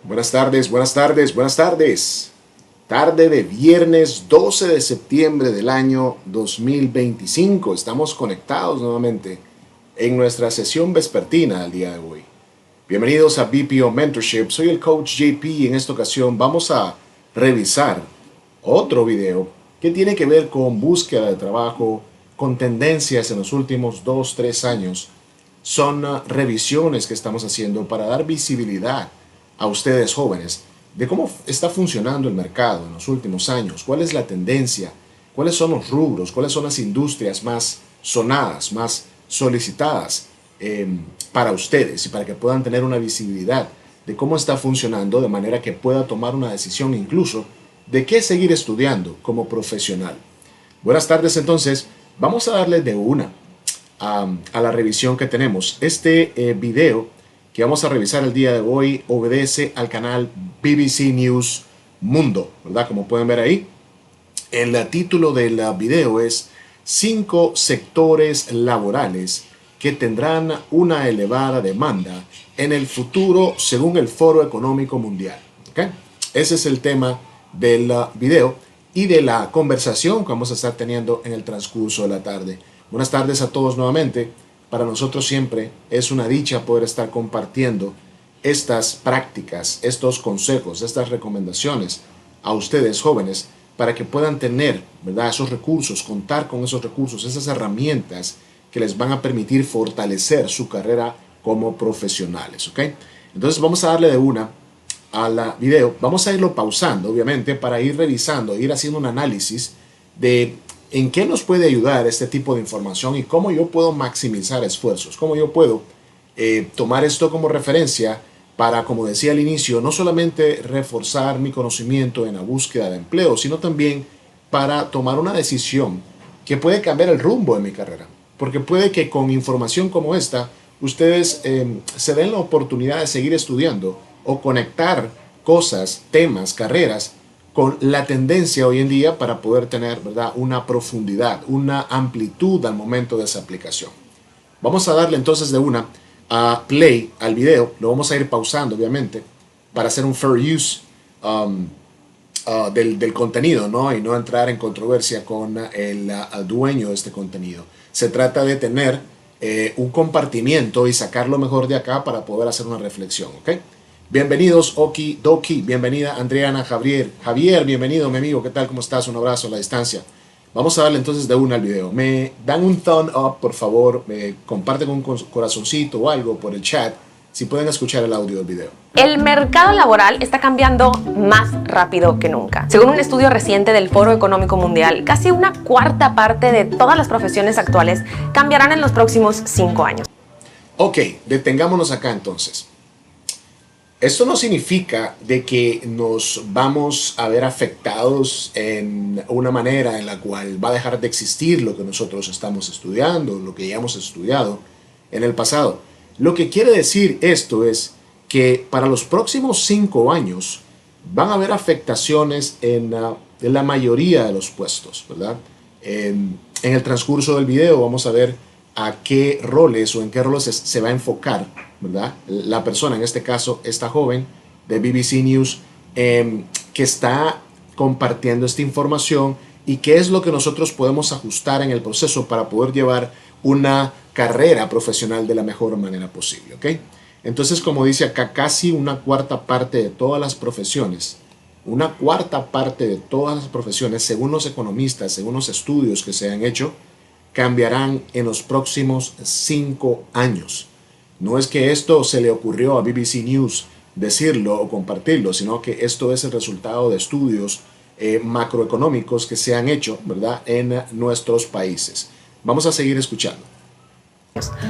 Buenas tardes, buenas tardes, buenas tardes. Tarde de viernes 12 de septiembre del año 2025. Estamos conectados nuevamente en nuestra sesión vespertina del día de hoy. Bienvenidos a BPO Mentorship. Soy el coach JP y en esta ocasión vamos a revisar otro video que tiene que ver con búsqueda de trabajo, con tendencias en los últimos 2, 3 años. Son revisiones que estamos haciendo para dar visibilidad a ustedes jóvenes de cómo está funcionando el mercado en los últimos años, cuál es la tendencia, cuáles son los rubros, cuáles son las industrias más sonadas, más solicitadas para ustedes y para que puedan tener una visibilidad de cómo está funcionando de manera que pueda tomar una decisión incluso de qué seguir estudiando como profesional. Buenas tardes entonces, vamos a darle de una a la revisión que tenemos. Este video que vamos a revisar el día de hoy obedece al canal BBC News Mundo, ¿verdad? Como pueden ver ahí, el título del video es 5 sectores laborales que tendrán una elevada demanda en el futuro según el Foro Económico Mundial. ¿Okay? Ese es el tema del video y de la conversación que vamos a estar teniendo en el transcurso de la tarde. Buenas tardes a todos nuevamente. Para nosotros siempre es una dicha poder estar compartiendo estas prácticas, estos consejos, estas recomendaciones a ustedes jóvenes para que puedan tener, ¿verdad?, esos recursos, contar con esos recursos, esas herramientas que les van a permitir fortalecer su carrera como profesionales, ¿ok? Entonces vamos a darle de una al video. Vamos a irlo pausando, obviamente, para ir revisando, ir haciendo un análisis de en qué nos puede ayudar este tipo de información y cómo yo puedo maximizar esfuerzos, cómo yo puedo tomar esto como referencia para, como decía al inicio, no solamente reforzar mi conocimiento en la búsqueda de empleo, sino también para tomar una decisión que puede cambiar el rumbo de mi carrera. Porque puede que con información como esta, ustedes se den la oportunidad de seguir estudiando o conectar cosas, temas, carreras con la tendencia hoy en día para poder tener, ¿verdad?, una profundidad, una amplitud al momento de esa aplicación. Vamos a darle entonces de una a play al video. Lo vamos a ir pausando, obviamente, para hacer un fair use del contenido, ¿no? Y no entrar en controversia con el dueño de este contenido. Se trata de tener un compartimiento y sacar lo mejor de acá para poder hacer una reflexión, ¿ok? Bienvenidos, Oki Doki, bienvenida Adriana, Javier, bienvenido mi amigo, ¿qué tal? ¿Cómo estás? Un abrazo a la distancia. Vamos a darle entonces de una al video. Me dan un thumb up, por favor, comparten un corazoncito o algo por el chat, si pueden escuchar el audio del video. El mercado laboral está cambiando más rápido que nunca. Según un estudio reciente del Foro Económico Mundial, casi una cuarta parte de todas las profesiones actuales cambiarán en los próximos 5 años. Ok, detengámonos acá entonces. Esto no significa de que nos vamos a ver afectados en una manera en la cual va a dejar de existir lo que nosotros estamos estudiando, lo que ya hemos estudiado en el pasado. Lo que quiere decir esto es que para los próximos 5 años van a haber afectaciones en la mayoría de los puestos, ¿verdad? En el transcurso del video vamos a ver a qué roles o en qué roles se va a enfocar, ¿verdad?, la persona, en este caso esta joven de BBC News, que está compartiendo esta información y qué es lo que nosotros podemos ajustar en el proceso para poder llevar una carrera profesional de la mejor manera posible, ¿ok? Entonces, como dice acá, casi una cuarta parte de todas las profesiones, según los economistas, según los estudios que se han hecho, cambiarán en los próximos 5 años. No es que esto se le ocurrió a BBC News decirlo o compartirlo, sino que esto es el resultado de estudios macroeconómicos que se han hecho, ¿verdad?, en nuestros países. Vamos a seguir escuchando.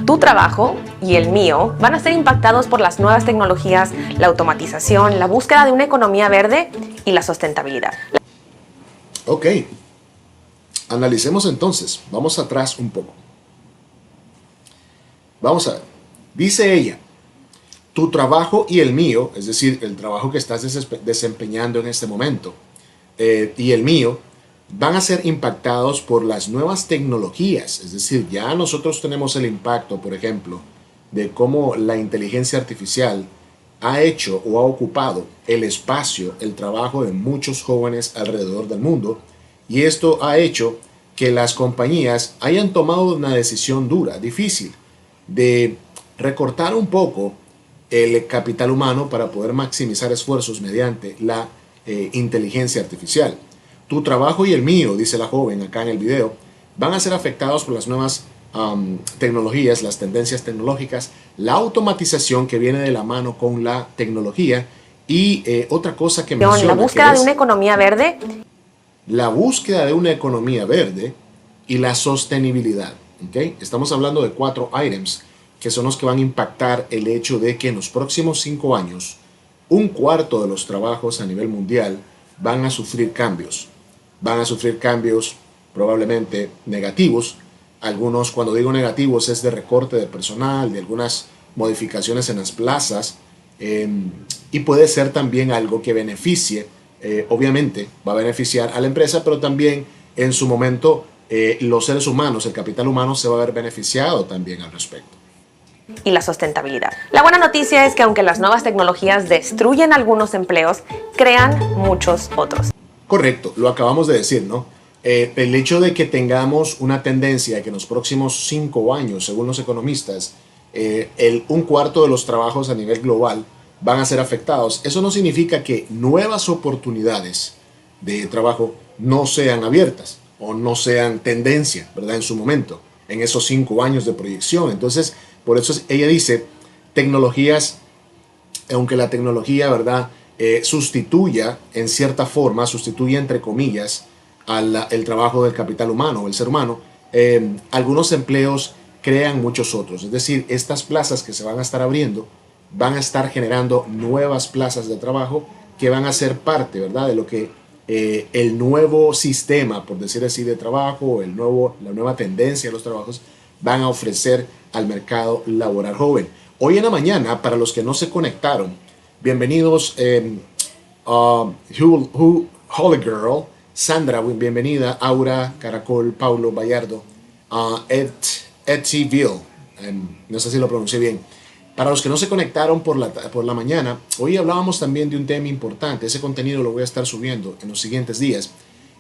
Tu trabajo y el mío van a ser impactados por las nuevas tecnologías, la automatización, la búsqueda de una economía verde y la sustentabilidad. Ok. Analicemos entonces, vamos atrás un poco. Vamos a ver, dice ella, tu trabajo y el mío, es decir, el trabajo que estás desempeñando en este momento y el mío, van a ser impactados por las nuevas tecnologías. Es decir, ya nosotros tenemos el impacto, por ejemplo, de cómo la inteligencia artificial ha hecho o ha ocupado el espacio, el trabajo de muchos jóvenes alrededor del mundo, y esto ha hecho que las compañías hayan tomado una decisión dura, difícil, de recortar un poco el capital humano para poder maximizar esfuerzos mediante la inteligencia artificial. Tu trabajo y el mío, dice la joven acá en el video, van a ser afectados por las nuevas tecnologías, las tendencias tecnológicas, la automatización que viene de la mano con la tecnología y otra cosa que menciona, la búsqueda de una economía verde. La búsqueda de una economía verde y la sostenibilidad. ¿Okay? Estamos hablando de 4 items que son los que van a impactar el hecho de que en los próximos 5 años un cuarto de los trabajos a nivel mundial van a sufrir cambios. Van a sufrir cambios probablemente negativos. Algunos, cuando digo negativos, es de recorte de personal, de algunas modificaciones en las plazas, y puede ser también algo que beneficie, obviamente va a beneficiar a la empresa, pero también en su momento los seres humanos, el capital humano se va a ver beneficiado también al respecto. Y la sustentabilidad. La buena noticia es que aunque las nuevas tecnologías destruyen algunos empleos, crean muchos otros. Correcto, lo acabamos de decir, ¿no? El hecho de que tengamos una tendencia de que en los próximos 5 años, según los economistas, un cuarto de los trabajos a nivel global van a ser afectados, eso no significa que nuevas oportunidades de trabajo no sean abiertas o no sean tendencia, ¿verdad? En su momento, en esos 5 años de proyección. Entonces, por eso ella dice, tecnologías, aunque la tecnología, ¿verdad? Sustituya, en cierta forma, sustituye entre comillas, el trabajo del capital humano, el ser humano, algunos empleos crean muchos otros. Es decir, estas plazas que se van a estar abriendo van a estar generando nuevas plazas de trabajo que van a ser parte, ¿verdad?, de lo que el nuevo sistema, por decir así, de trabajo, la nueva tendencia de los trabajos van a ofrecer al mercado laboral joven. Hoy en la mañana, para los que no se conectaron, bienvenidos Holy Girl, Sandra, bienvenida, Aura, Caracol, Paulo, Bayardo, Etiville, no sé si lo pronuncié bien. Para los que no se conectaron por la mañana, hoy hablábamos también de un tema importante. Ese contenido lo voy a estar subiendo en los siguientes días,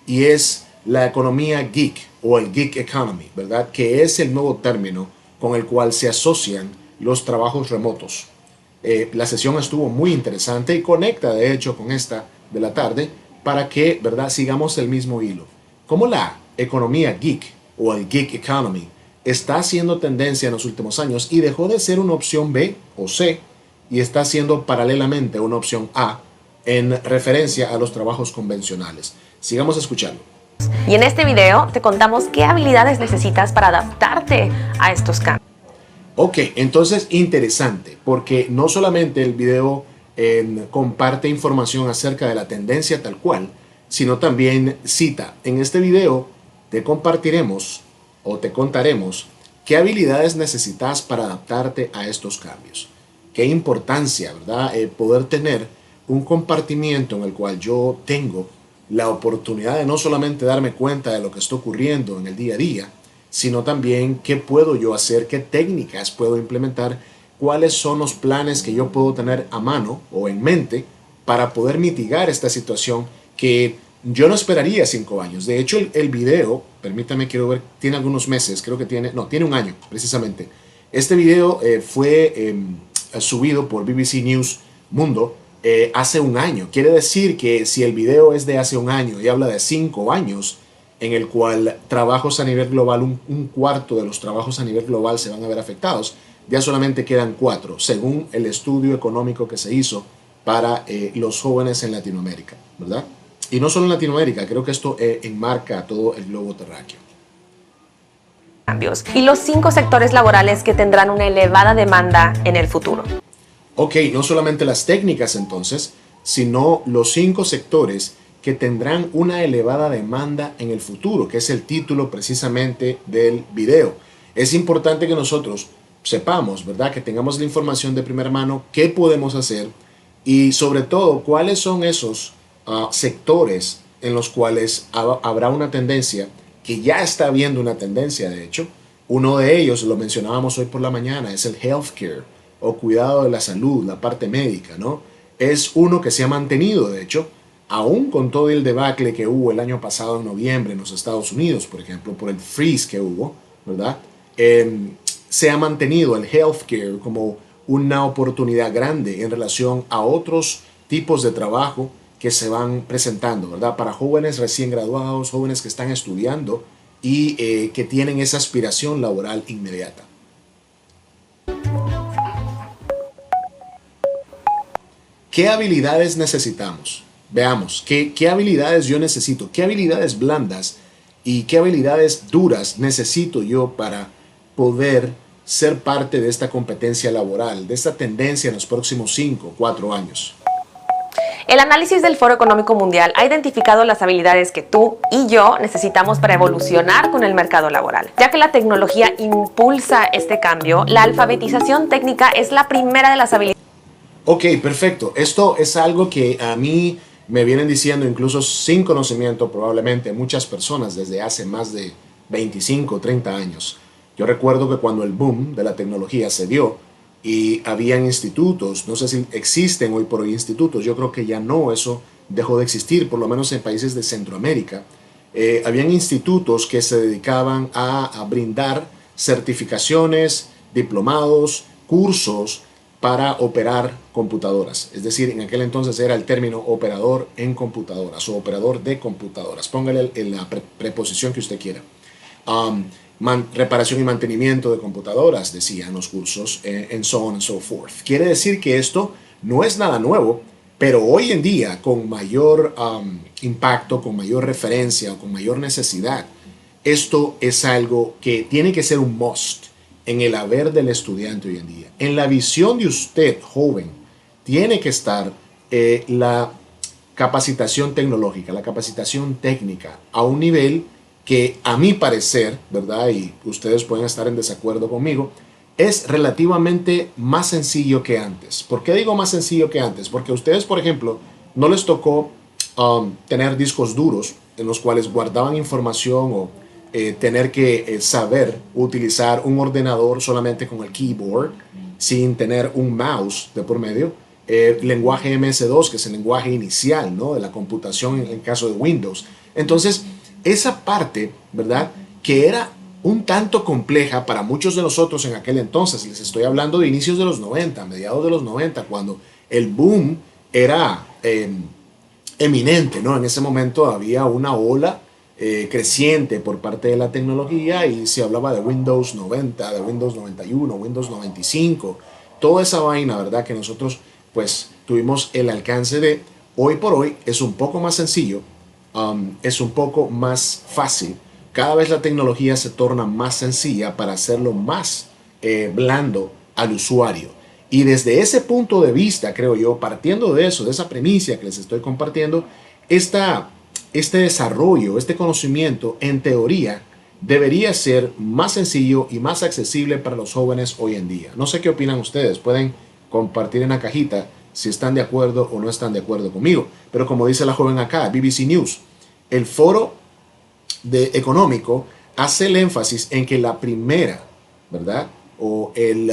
y es la economía geek o el gig economy, ¿verdad? Que es el nuevo término con el cual se asocian los trabajos remotos. La sesión estuvo muy interesante y conecta de hecho con esta de la tarde para que, ¿verdad?, sigamos el mismo hilo. Como la economía geek o el gig economy está haciendo tendencia en los últimos años y dejó de ser una opción B o C y está siendo paralelamente una opción A en referencia a los trabajos convencionales. Sigamos escuchando. Y en este video te contamos qué habilidades necesitas para adaptarte a estos cambios. Ok, entonces interesante, porque no solamente el video comparte información acerca de la tendencia tal cual, sino también cita. En este video te compartiremos o te contaremos qué habilidades necesitas para adaptarte a estos cambios. Qué importancia, ¿verdad? Poder tener un compartimiento en el cual yo tengo la oportunidad de no solamente darme cuenta de lo que está ocurriendo en el día a día, sino también qué puedo yo hacer, qué técnicas puedo implementar, cuáles son los planes que yo puedo tener a mano o en mente para poder mitigar esta situación que yo no esperaría 5 años. De hecho, el video, permítame, quiero ver, tiene algunos meses, creo que tiene un año precisamente. Este video fue subido por BBC News Mundo hace un año. Quiere decir que si el video es de hace un año y habla de 5 años, en el cual trabajos a nivel global, un cuarto de los trabajos a nivel global se van a ver afectados, ya solamente quedan 4, según el estudio económico que se hizo para los jóvenes en Latinoamérica, ¿verdad? Y no solo en Latinoamérica, creo que esto enmarca a todo el globo terráqueo. Y los 5 sectores laborales que tendrán una elevada demanda en el futuro. Ok, no solamente las técnicas entonces, sino los 5 sectores que tendrán una elevada demanda en el futuro, que es el título precisamente del video. Es importante que nosotros sepamos, ¿verdad?, que tengamos la información de primera mano, qué podemos hacer y sobre todo cuáles son esos sectores en los cuales habrá una tendencia, que ya está habiendo una tendencia de hecho. Uno de ellos, lo mencionábamos hoy por la mañana, es el healthcare, o cuidado de la salud, la parte médica, ¿no? Es uno que se ha mantenido, de hecho, aún con todo el debacle que hubo el año pasado en noviembre en los Estados Unidos, por ejemplo, por el freeze que hubo, ¿verdad? Se ha mantenido el healthcare como una oportunidad grande en relación a otros tipos de trabajo que se van presentando, ¿verdad? Para jóvenes recién graduados, jóvenes que están estudiando y que tienen esa aspiración laboral inmediata. ¿Qué habilidades necesitamos? Veamos, ¿qué habilidades yo necesito? ¿Qué habilidades blandas y qué habilidades duras necesito yo para poder ser parte de esta competencia laboral, de esta tendencia en los próximos 5 o 4 años? El análisis del Foro Económico Mundial ha identificado las habilidades que tú y yo necesitamos para evolucionar con el mercado laboral. Ya que la tecnología impulsa este cambio, la alfabetización técnica es la primera de las habilidades. Ok, perfecto. Esto es algo que a mí me vienen diciendo, incluso sin conocimiento, probablemente muchas personas desde hace más de 25 o 30 años. Yo recuerdo que cuando el boom de la tecnología se dio y habían institutos, no sé si existen hoy por hoy institutos, yo creo que ya no, eso dejó de existir, por lo menos en países de Centroamérica. Habían institutos que se dedicaban a brindar certificaciones, diplomados, cursos para operar computadoras. Es decir, en aquel entonces era el término operador en computadoras o operador de computadoras. Póngale la preposición que usted quiera. Reparación y mantenimiento de computadoras, decían los cursos, and so on and so forth. Quiere decir que esto no es nada nuevo, pero hoy en día, con mayor impacto, con mayor referencia o con mayor necesidad, esto es algo que tiene que ser un must en el haber del estudiante hoy en día. En la visión de usted, joven, tiene que estar la capacitación tecnológica, la capacitación técnica a un nivel que a mi parecer, ¿verdad? Y ustedes pueden estar en desacuerdo conmigo, es relativamente más sencillo que antes. ¿Por qué digo más sencillo que antes? Porque a ustedes, por ejemplo, no les tocó tener discos duros en los cuales guardaban información o tener que saber utilizar un ordenador solamente con el keyboard, sin tener un mouse de por medio. Lenguaje MS2, que es el lenguaje inicial, ¿no?, de la computación en el caso de Windows. Entonces, esa parte, ¿verdad?, que era un tanto compleja para muchos de nosotros en aquel entonces. Les estoy hablando de inicios de los 90, mediados de los 90, cuando el boom era eminente, ¿no? En ese momento había una ola creciente por parte de la tecnología y se hablaba de Windows 90, de Windows 91, Windows 95, toda esa vaina, ¿verdad?, que nosotros pues tuvimos el alcance de. Hoy por hoy es un poco más sencillo, es un poco más fácil. Cada vez la tecnología se torna más sencilla para hacerlo más blando al usuario. Y desde ese punto de vista, creo yo, partiendo de eso, de esa premisa que les estoy compartiendo, este desarrollo, este conocimiento, en teoría, debería ser más sencillo y más accesible para los jóvenes hoy en día. No sé qué opinan ustedes, pueden compartir en la cajita si están de acuerdo o no están de acuerdo conmigo. Pero como dice la joven acá, BBC News, el foro económico hace el énfasis en que la primera, ¿verdad?, o el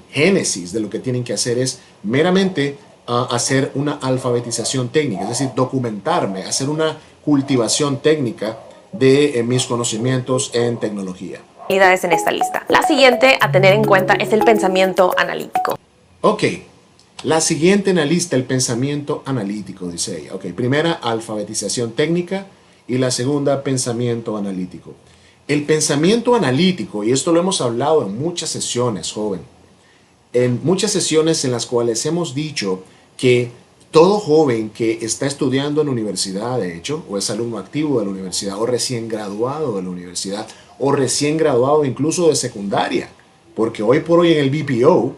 génesis de lo que tienen que hacer es meramente hacer una alfabetización técnica, es decir, documentarme, hacer una cultivación técnica de mis conocimientos en tecnología. Habilidades en esta lista. La siguiente a tener en cuenta es el pensamiento analítico. Ok, la siguiente en la lista, el pensamiento analítico, dice ella. Ok, primera, alfabetización técnica, y la segunda, pensamiento analítico. El pensamiento analítico, y esto lo hemos hablado en muchas sesiones, joven, en muchas sesiones en las cuales hemos dicho que todo joven que está estudiando en la universidad, de hecho, o es alumno activo de la universidad, o recién graduado de la universidad, o recién graduado incluso de secundaria, porque hoy por hoy en el BPO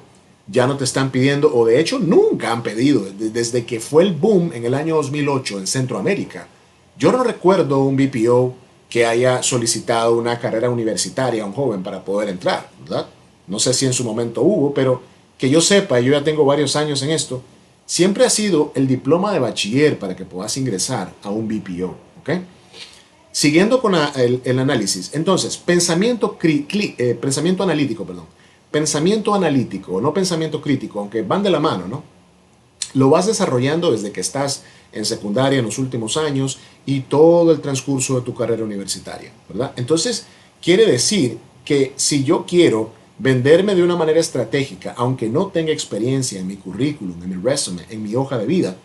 ya no te están pidiendo, o de hecho nunca han pedido, desde que fue el boom en el año 2008 en Centroamérica. Yo no recuerdo un BPO que haya solicitado una carrera universitaria a un joven para poder entrar, ¿verdad? No sé si en su momento hubo, pero que yo sepa, yo ya tengo varios años en esto, siempre ha sido el diploma de bachiller para que puedas ingresar a un BPO, ¿ok? Siguiendo con el análisis, entonces, pensamiento analítico, perdón. pensamiento analítico, no pensamiento crítico, aunque van de la mano, ¿no? Lo vas desarrollando desde que estás en secundaria en los últimos años y todo el transcurso de tu carrera universitaria, ¿verdad? Entonces, quiere decir que si yo quiero venderme de una manera estratégica, aunque no tenga experiencia en mi currículum, en mi resumen, en mi hoja de vida,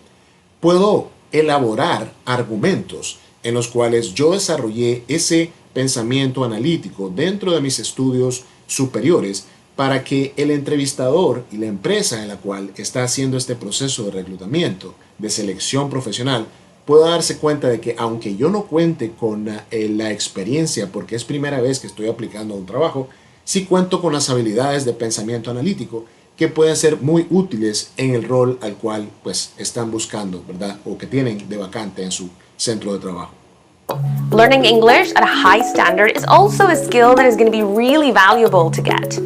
puedo elaborar argumentos en los cuales yo desarrollé ese pensamiento analítico dentro de mis estudios superiores para que el entrevistador y la empresa en la cual está haciendo este proceso de reclutamiento, de selección profesional, pueda darse cuenta de que aunque yo no cuente con la experiencia porque es primera vez que estoy aplicando a un trabajo, sí cuento con las habilidades de pensamiento analítico que pueden ser muy útiles en el rol al cual pues están buscando, ¿verdad? O que tienen de vacante en su centro de trabajo. Learning English at a high standard is also a skill that is going to be really valuable to get.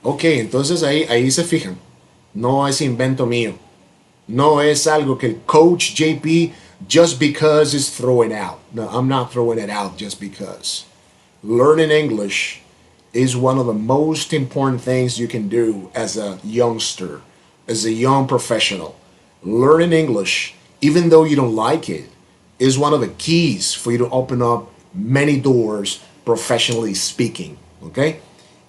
Ok, entonces ahí se fijan. No es invento mío. No es algo que el coach JP just because is throwing out. No, I'm not throwing it out just because. Learning English is one of the most important things you can do as a youngster, as a young professional. Learning English, even though you don't like it, is one of the keys for you to open up many doors professionally speaking. Okay?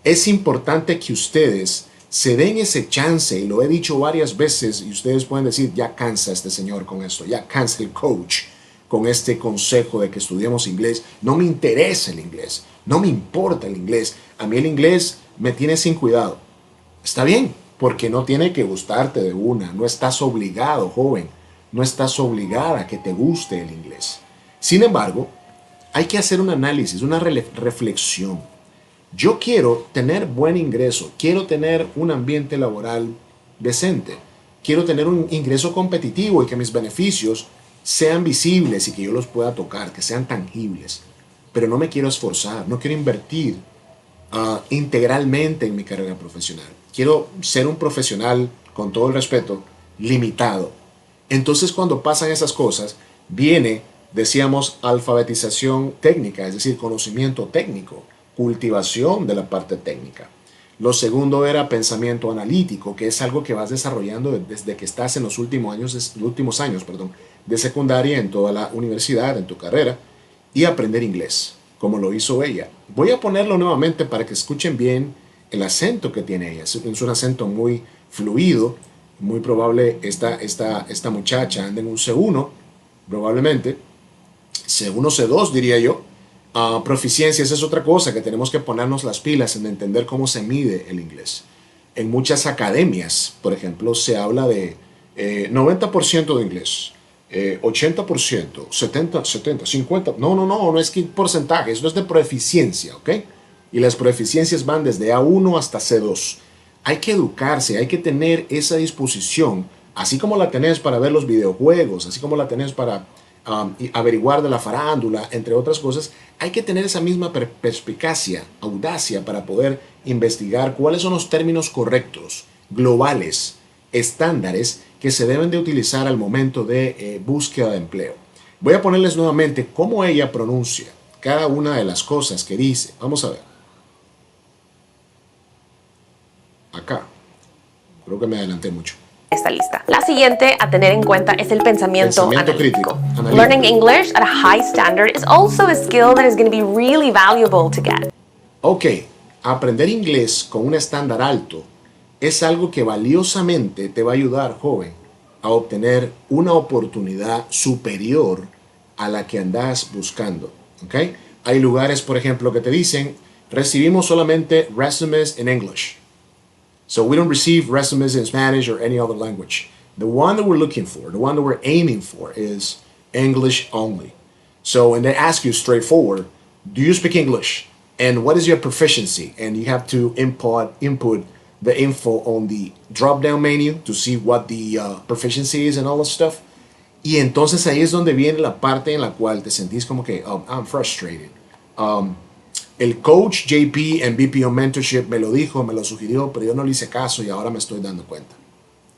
Es importante que ustedes se den ese chance, y lo he dicho varias veces, y ustedes pueden decir, ya cansa este señor con esto, ya cansa el coach con este consejo de que estudiemos inglés. No me interesa el inglés, no me importa el inglés, a mí el inglés me tiene sin cuidado. Está bien, porque no tiene que gustarte de una, no estás obligado, joven, no estás obligada a que te guste el inglés. Sin embargo, hay que hacer un análisis, una reflexión. Yo quiero tener buen ingreso, quiero tener un ambiente laboral decente, quiero tener un ingreso competitivo y que mis beneficios sean visibles y que yo los pueda tocar, que sean tangibles. Pero no me quiero esforzar, no quiero invertir integralmente en mi carrera profesional. Quiero ser un profesional, con todo el respeto, limitado. Entonces, cuando pasan esas cosas, viene, decíamos, alfabetización técnica, es decir, conocimiento técnico, cultivación de la parte técnica. Lo segundo era pensamiento analítico, que es algo que vas desarrollando desde que estás en los últimos años de secundaria en toda la universidad, en tu carrera, y aprender inglés, como lo hizo ella. Voy a ponerlo nuevamente para que escuchen bien el acento que tiene ella. Es un acento muy fluido, muy probable esta muchacha anda en un C1, probablemente, C1, C2 diría yo. Proficiencia, esa es otra cosa que tenemos que ponernos las pilas en entender cómo se mide el inglés. En muchas academias, por ejemplo, se habla de 90% de inglés, 80%, 70, 50. No es que porcentaje, eso es de proficiencia, ¿ok? Y las proficiencias van desde A1 hasta C2. Hay que educarse, hay que tener esa disposición, así como la tenés para ver los videojuegos, así como la tenés para averiguar de la farándula, entre otras cosas. Hay que tener esa misma perspicacia, audacia para poder investigar cuáles son los términos correctos, globales, estándares que se deben de utilizar al momento de búsqueda de empleo. Voy a ponerles nuevamente cómo ella pronuncia cada una de las cosas que dice. Vamos a ver. Acá. Creo que me adelanté mucho. Esta lista. La siguiente a tener en cuenta es el pensamiento analítico. Crítico. Learning English at a high standard is also a skill that is going to be really valuable to get. Ok, aprender inglés con un estándar alto es algo que valiosamente te va a ayudar, joven, a obtener una oportunidad superior a la que andas buscando. ¿Ok? Hay lugares, por ejemplo, que te dicen, recibimos solamente resumes in English. So we don't receive resumes in Spanish or any other language. The one that we're looking for, the one that we're aiming for is English only. So when they ask you straightforward, do you speak English? And what is your proficiency? And you have to input the info on the drop-down menu to see what the proficiency is and all that stuff. Y entonces ahí es donde viene la parte en la cual te sentís como que, I'm frustrated. El coach JP en BPO Mentorship me lo dijo, me lo sugirió, pero yo no le hice caso y ahora me estoy dando cuenta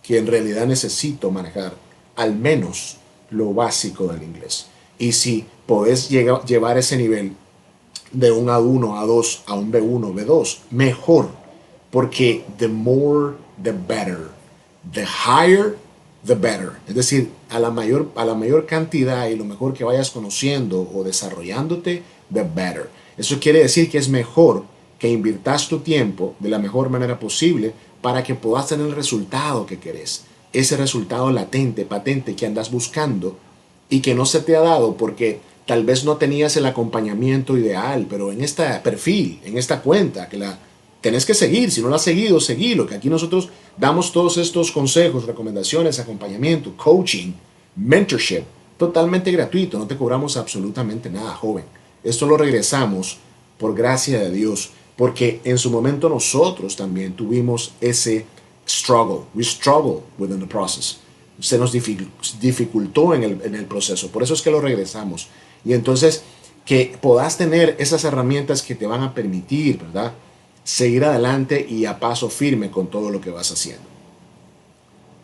que en realidad necesito manejar al menos lo básico del inglés. Y si podés llevar ese nivel de un A1, A2, a un B1, B2, mejor. porque the more, the better. The higher, the better. Es decir, a la mayor cantidad y lo mejor que vayas conociendo o desarrollándote, the better. Eso quiere decir que es mejor que inviertas tu tiempo de la mejor manera posible para que puedas tener el resultado que querés. Ese resultado latente, patente que andas buscando y que no se te ha dado porque tal vez no tenías el acompañamiento ideal, pero en este perfil, en esta cuenta, que la tenés que seguir. Si no la has seguido, seguilo, que aquí nosotros damos todos estos consejos, recomendaciones, acompañamiento, coaching, mentorship, totalmente gratuito. No te cobramos absolutamente nada, joven. Esto lo regresamos por gracia de Dios, porque en su momento nosotros también tuvimos ese struggle. We struggled within the process. Se nos dificultó en el proceso. Por eso es que lo regresamos. Y entonces, que puedas tener esas herramientas que te van a permitir, ¿verdad?, seguir adelante y a paso firme con todo lo que vas haciendo.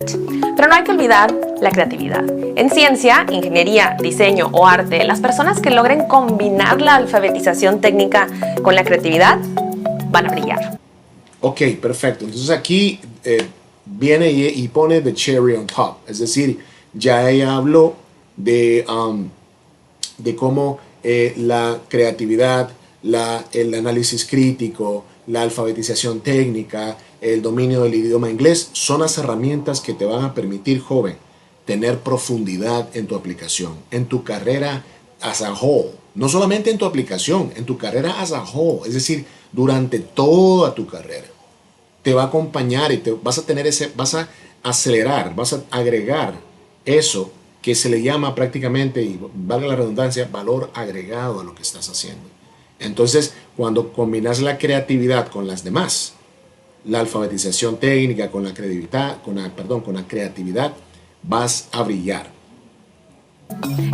Pero no hay que olvidar la creatividad. En ciencia, ingeniería, diseño o arte, las personas que logren combinar la alfabetización técnica con la creatividad van a brillar. Ok, perfecto. Entonces aquí viene y pone the cherry on top. Es decir, ya ella habló de cómo la creatividad, el análisis crítico, la alfabetización técnica, el dominio del idioma inglés, son las herramientas que te van a permitir, joven, tener profundidad en tu aplicación, en tu carrera as a whole. No solamente en tu aplicación, en tu carrera as a whole. Es decir, durante toda tu carrera. Te va a acompañar y vas a acelerar, vas a agregar eso que se le llama prácticamente, y valga la redundancia, valor agregado a lo que estás haciendo. Entonces, cuando combinas la creatividad con las demás, la alfabetización técnica con la creatividad, vas a brillar.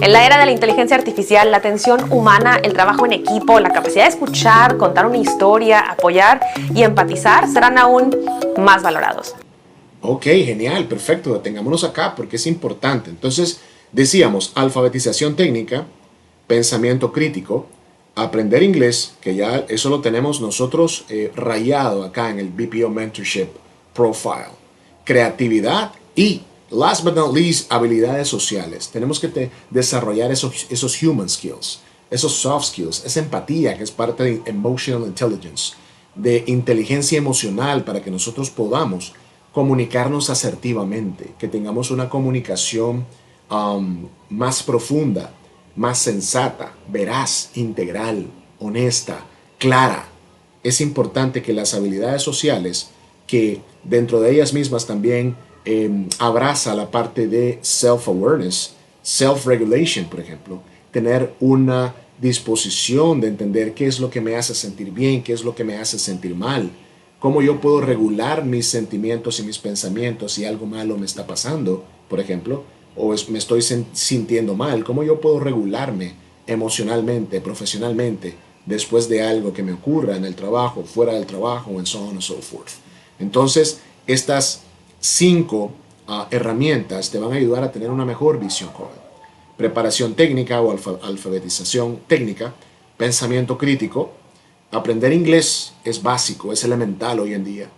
En la era de la inteligencia artificial, la atención humana, el trabajo en equipo, la capacidad de escuchar, contar una historia, apoyar y empatizar serán aún más valorados. Ok, genial, perfecto, detengámonos acá porque es importante. Entonces, decíamos, alfabetización técnica, pensamiento crítico, aprender inglés, que ya eso lo tenemos nosotros rayado acá en el BPO Mentorship Profile, creatividad y, last but not least, habilidades sociales. Tenemos que desarrollar esos human skills, esos soft skills, esa empatía que es parte de emotional intelligence, de inteligencia emocional para que nosotros podamos comunicarnos asertivamente, que tengamos una comunicación más profunda, más sensata, veraz, integral, honesta, clara. Es importante que las habilidades sociales, que dentro de ellas mismas también abraza la parte de self-awareness, self-regulation, por ejemplo, tener una disposición de entender qué es lo que me hace sentir bien, qué es lo que me hace sentir mal, cómo yo puedo regular mis sentimientos y mis pensamientos si algo malo me está pasando, por ejemplo, o me estoy sintiendo mal, cómo yo puedo regularme emocionalmente, profesionalmente, después de algo que me ocurra en el trabajo, fuera del trabajo, and so on and so forth. Entonces, estas 5 herramientas te van a ayudar a tener una mejor visión, joven. Preparación técnica o alfabetización técnica, pensamiento crítico. Aprender inglés es básico, es elemental hoy en día.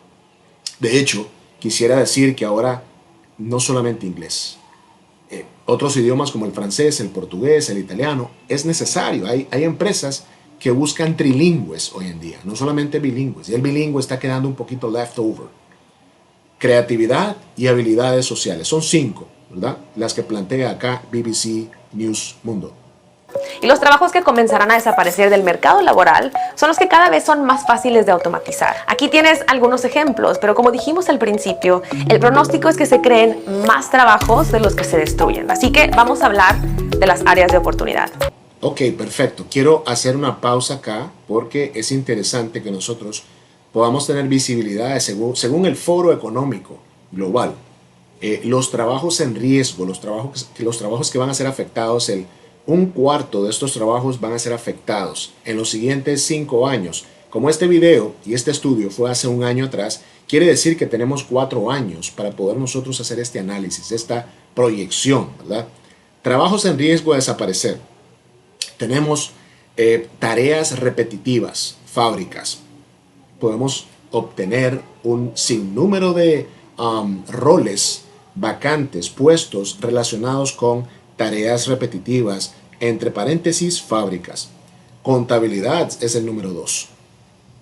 De hecho, quisiera decir que ahora no solamente inglés, otros idiomas como el francés, el portugués, el italiano, es necesario. Hay empresas que buscan trilingües hoy en día, no solamente bilingües. Y el bilingüe está quedando un poquito left over. Creatividad y habilidades sociales. Son 5, ¿verdad? Las que plantea acá BBC News Mundo. Y los trabajos que comenzarán a desaparecer del mercado laboral son los que cada vez son más fáciles de automatizar. Aquí tienes algunos ejemplos, pero como dijimos al principio, el pronóstico es que se creen más trabajos de los que se destruyen. Así que vamos a hablar de las áreas de oportunidad. Ok, perfecto. Quiero hacer una pausa acá porque es interesante que nosotros podamos tener visibilidad según el Foro Económico Global. Los trabajos en riesgo, los trabajos que van a ser afectados, un cuarto de estos trabajos van a ser afectados en los siguientes 5 años. Como este video y este estudio fue hace un año atrás, quiere decir que tenemos 4 años para poder nosotros hacer este análisis, esta proyección, ¿verdad? Trabajos en riesgo de desaparecer. Tenemos tareas repetitivas, fábricas. Podemos obtener un sinnúmero de roles, vacantes, puestos relacionados con tareas repetitivas, entre paréntesis, fábricas. Contabilidad es el número 2.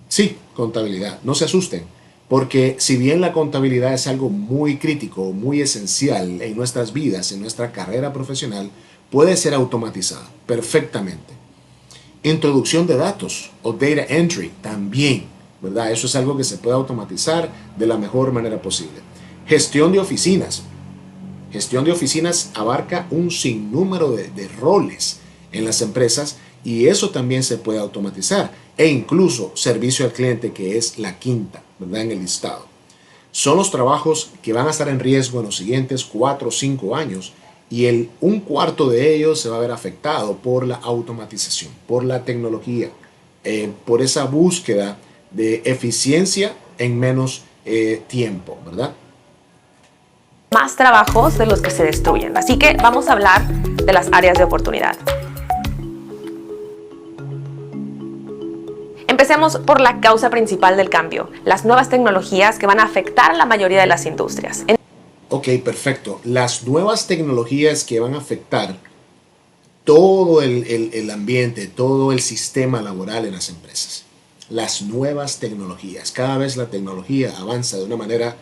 Sí, contabilidad. No se asusten, porque si bien la contabilidad es algo muy crítico, muy esencial en nuestras vidas, en nuestra carrera profesional, puede ser automatizada perfectamente. Introducción de datos o data entry también, ¿verdad? Eso es algo que se puede automatizar de la mejor manera posible. Gestión de oficinas. Gestión de oficinas abarca un sinnúmero de roles en las empresas y eso también se puede automatizar. E incluso servicio al cliente, que es la quinta, ¿verdad? En el listado. Son los trabajos que van a estar en riesgo en los siguientes 4 o 5 años y un cuarto de ellos se va a ver afectado por la automatización, por la tecnología, por esa búsqueda de eficiencia en menos tiempo, ¿verdad? Más trabajos de los que se destruyen. Así que vamos a hablar de las áreas de oportunidad. Empecemos por la causa principal del cambio, las nuevas tecnologías que van a afectar a la mayoría de las industrias. Ok, perfecto. Las nuevas tecnologías que van a afectar todo el ambiente, todo el sistema laboral en las empresas. Las nuevas tecnologías. Cada vez la tecnología avanza de una manera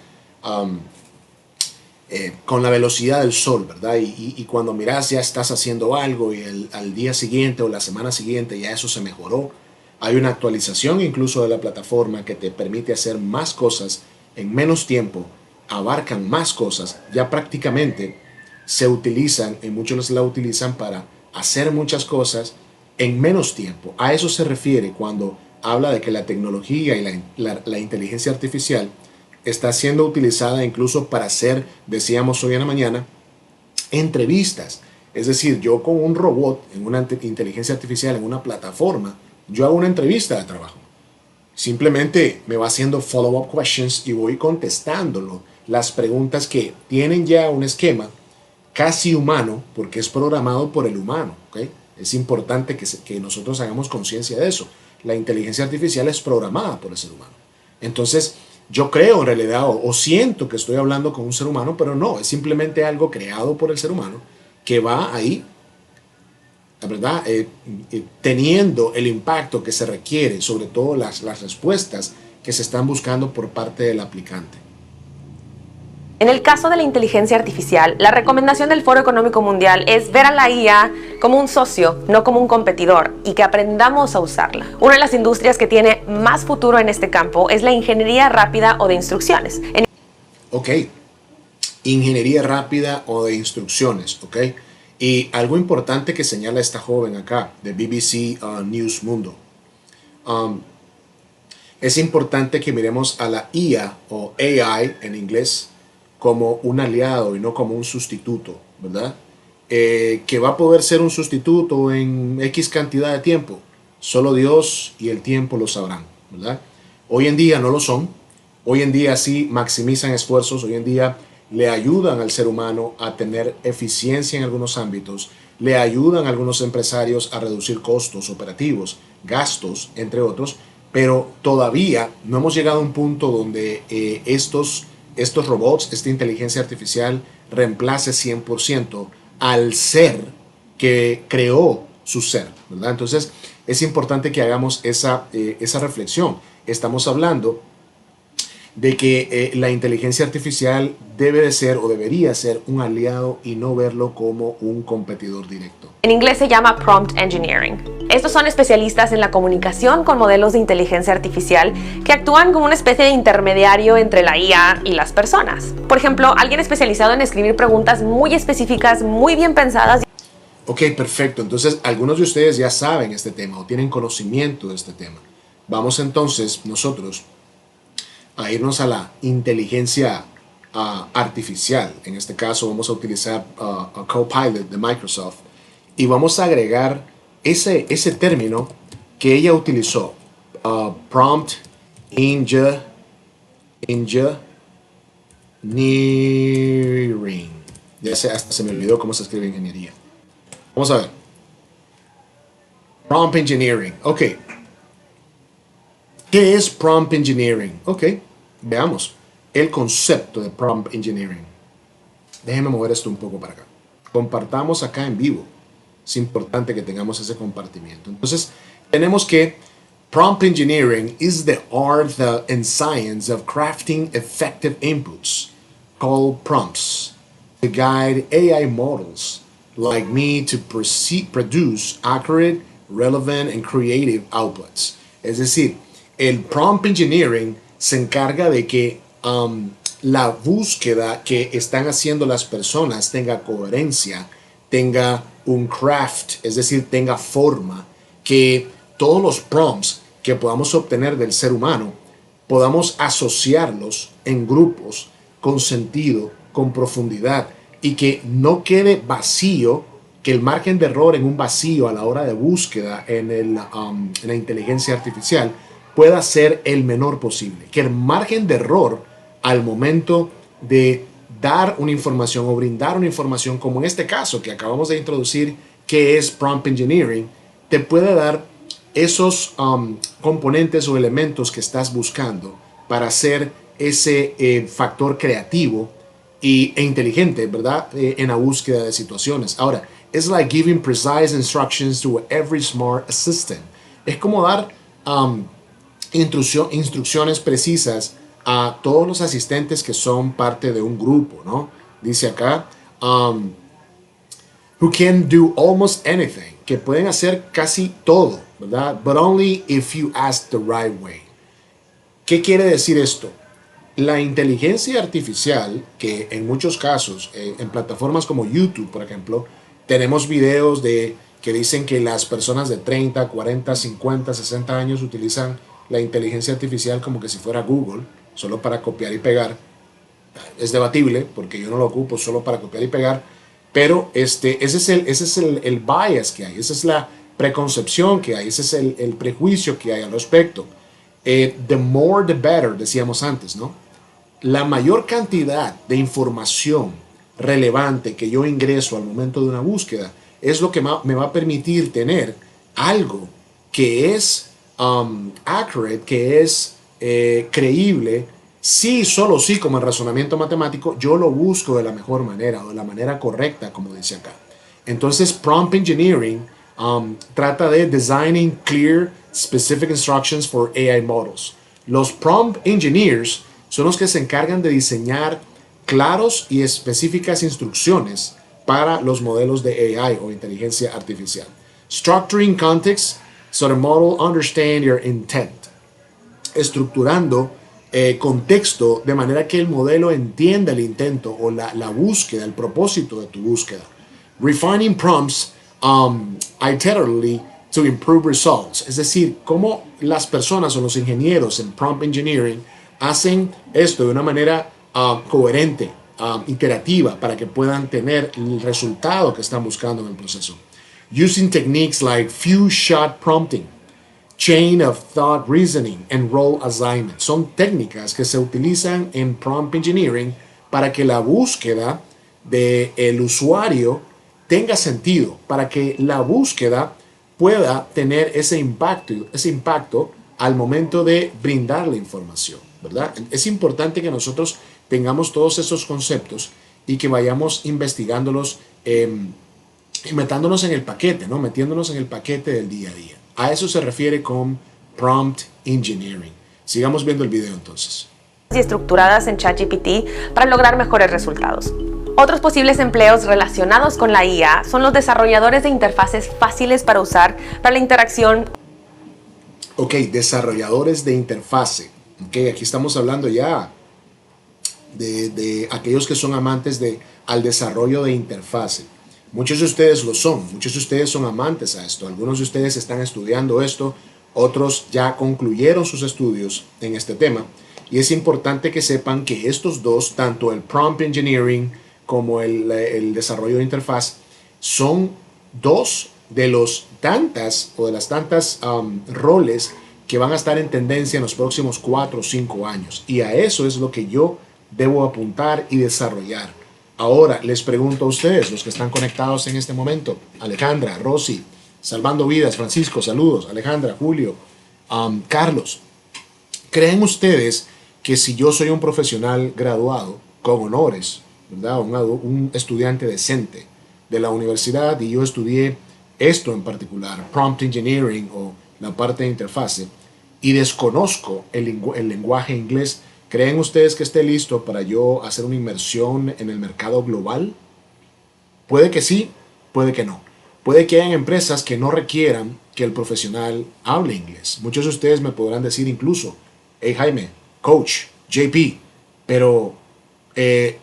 con la velocidad del sol, ¿verdad? Y cuando miras ya estás haciendo algo y al día siguiente o la semana siguiente ya eso se mejoró. Hay una actualización incluso de la plataforma que te permite hacer más cosas en menos tiempo, abarcan más cosas, ya prácticamente se utilizan, y muchos la utilizan para hacer muchas cosas en menos tiempo. A eso se refiere cuando habla de que la tecnología y la inteligencia artificial está siendo utilizada incluso para hacer, decíamos hoy en la mañana, entrevistas. Es decir, yo con un robot, en una inteligencia artificial, en una plataforma, yo hago una entrevista de trabajo. Simplemente me va haciendo follow-up questions y voy contestándolo. Las preguntas que tienen ya un esquema casi humano, porque es programado por el humano. ¿Okay? Es importante que nosotros hagamos conciencia de eso. La inteligencia artificial es programada por el ser humano. Entonces, yo creo en realidad o siento que estoy hablando con un ser humano, pero no, es simplemente algo creado por el ser humano que va ahí, la verdad, teniendo el impacto que se requiere, sobre todo las respuestas que se están buscando por parte del aplicante. En el caso de la inteligencia artificial, la recomendación del Foro Económico Mundial es ver a la IA como un socio, no como un competidor, y que aprendamos a usarla. Una de las industrias que tiene más futuro en este campo es la ingeniería rápida o de instrucciones. Ok, ingeniería rápida o de instrucciones, ok. Y algo importante que señala esta joven acá, de BBC News Mundo. Es importante que miremos a la IA o AI en inglés como un aliado y no como un sustituto, ¿verdad? Que va a poder ser un sustituto en X cantidad de tiempo. Solo Dios y el tiempo lo sabrán, ¿verdad? Hoy en día no lo son. Hoy en día sí maximizan esfuerzos. Hoy en día le ayudan al ser humano a tener eficiencia en algunos ámbitos. Le ayudan a algunos empresarios a reducir costos operativos, gastos, entre otros. Pero todavía no hemos llegado a un punto donde estos robots, esta inteligencia artificial, reemplace 100% al ser que creó su ser, ¿verdad? Entonces es importante que hagamos esa reflexión. Estamos hablando de que la inteligencia artificial debe de ser o debería ser un aliado y no verlo como un competidor directo. En inglés se llama prompt engineering. Estos son especialistas en la comunicación con modelos de inteligencia artificial que actúan como una especie de intermediario entre la IA y las personas. Por ejemplo, alguien especializado en escribir preguntas muy específicas, muy bien pensadas. Ok, perfecto. Entonces, algunos de ustedes ya saben este tema o tienen conocimiento de este tema. Vamos entonces nosotros a irnos a la inteligencia artificial. En este caso vamos a utilizar a Copilot de Microsoft y vamos a agregar ese término que ella utilizó, prompt engineering. Hasta se me olvidó cómo se escribe ingeniería. Vamos a ver. Prompt engineering. Ok. ¿Qué es prompt engineering? Ok, veamos el concepto de prompt engineering. Déjenme mover esto un poco para acá. Compartamos acá en vivo. Es importante que tengamos ese compartimiento. Entonces, tenemos que prompt engineering is the art and science of crafting effective inputs called prompts to guide AI models like me to produce accurate, relevant, and creative outputs. Es decir, el prompt engineering se encarga de que la búsqueda que están haciendo las personas tenga coherencia, tenga un craft, es decir, tenga forma, que todos los prompts que podamos obtener del ser humano podamos asociarlos en grupos con sentido, con profundidad, y que no quede vacío, que el margen de error en un vacío a la hora de búsqueda en la inteligencia artificial pueda ser el menor posible, que el margen de error al momento de dar una información o brindar una información, como en este caso que acabamos de introducir, que es prompt engineering, te puede dar esos componentes o elementos que estás buscando para hacer ese factor creativo e inteligente, ¿verdad? En la búsqueda de situaciones. Ahora, it's like giving precise instructions to every smart assistant. Es como dar instrucciones precisas a todos los asistentes que son parte de un grupo, ¿no? Dice acá, who can do almost anything, que pueden hacer casi todo, ¿verdad? But only if you ask the right way. ¿Qué quiere decir esto? La inteligencia artificial, que en muchos casos, en plataformas como YouTube, por ejemplo, tenemos videos que dicen que las personas de 30, 40, 50, 60 años utilizan la inteligencia artificial como que si fuera Google, solo para copiar y pegar. Es debatible, porque yo no lo ocupo solo para copiar y pegar, pero ese es el bias que hay, esa es la preconcepción que hay, ese es el prejuicio que hay al respecto. The more the better, decíamos antes, ¿no? La mayor cantidad de información relevante que yo ingreso al momento de una búsqueda es lo que me va a permitir tener algo que es accurate, que es creíble, sí, solo sí, como en razonamiento matemático, yo lo busco de la mejor manera o de la manera correcta, como dice acá. Entonces, prompt engineering trata de designing clear, specific instructions for AI models. Los prompt engineers son los que se encargan de diseñar claros y específicas instrucciones para los modelos de AI o inteligencia artificial. Structuring context so the model understand your intent. Estructurando contexto de manera que el modelo entienda el intento o la búsqueda, el propósito de tu búsqueda. Refining prompts iteratively to improve results. Es decir, cómo las personas o los ingenieros en prompt engineering hacen esto de una manera coherente, iterativa, para que puedan tener el resultado que están buscando en el proceso. Using techniques like few-shot prompting, chain of thought reasoning, and role assignment. Son técnicas que se utilizan en prompt engineering para que la búsqueda del usuario tenga sentido, para que la búsqueda pueda tener ese impacto al momento de brindar la información, ¿verdad? Es importante que nosotros tengamos todos esos conceptos y que vayamos investigándolos y metiéndonos en el paquete, ¿no? Metiéndonos en el paquete del día a día. A eso se refiere con prompt engineering. Sigamos viendo el video entonces. Y estructuradas en ChatGPT para lograr mejores resultados. Otros posibles empleos relacionados con la IA son los desarrolladores de interfaces fáciles para usar para la interacción. Ok, desarrolladores de interfase. Ok, aquí estamos hablando ya de aquellos que son amantes al desarrollo de interfase. Muchos de ustedes lo son, muchos de ustedes son amantes a esto. Algunos de ustedes están estudiando esto, otros ya concluyeron sus estudios en este tema. Y es importante que sepan que estos dos, tanto el prompt engineering como el desarrollo de interfaz, son dos de las tantas roles que van a estar en tendencia en los próximos 4 o 5 años. Y a eso es lo que yo debo apuntar y desarrollar. Ahora les pregunto a ustedes, los que están conectados en este momento, Alejandra, Rosy, Salvando Vidas, Francisco, saludos, Alejandra, Julio, Carlos, ¿Creen ustedes que si yo soy un profesional graduado con honores, ¿verdad? Un estudiante decente de la universidad y yo estudié esto en particular, prompt engineering o la parte de interfase, y desconozco el lenguaje inglés, ¿creen ustedes que esté listo para yo hacer una inmersión en el mercado global? Puede que sí, puede que no. Puede que hayan empresas que no requieran que el profesional hable inglés. Muchos de ustedes me podrán decir incluso, hey Jaime, coach, JP, pero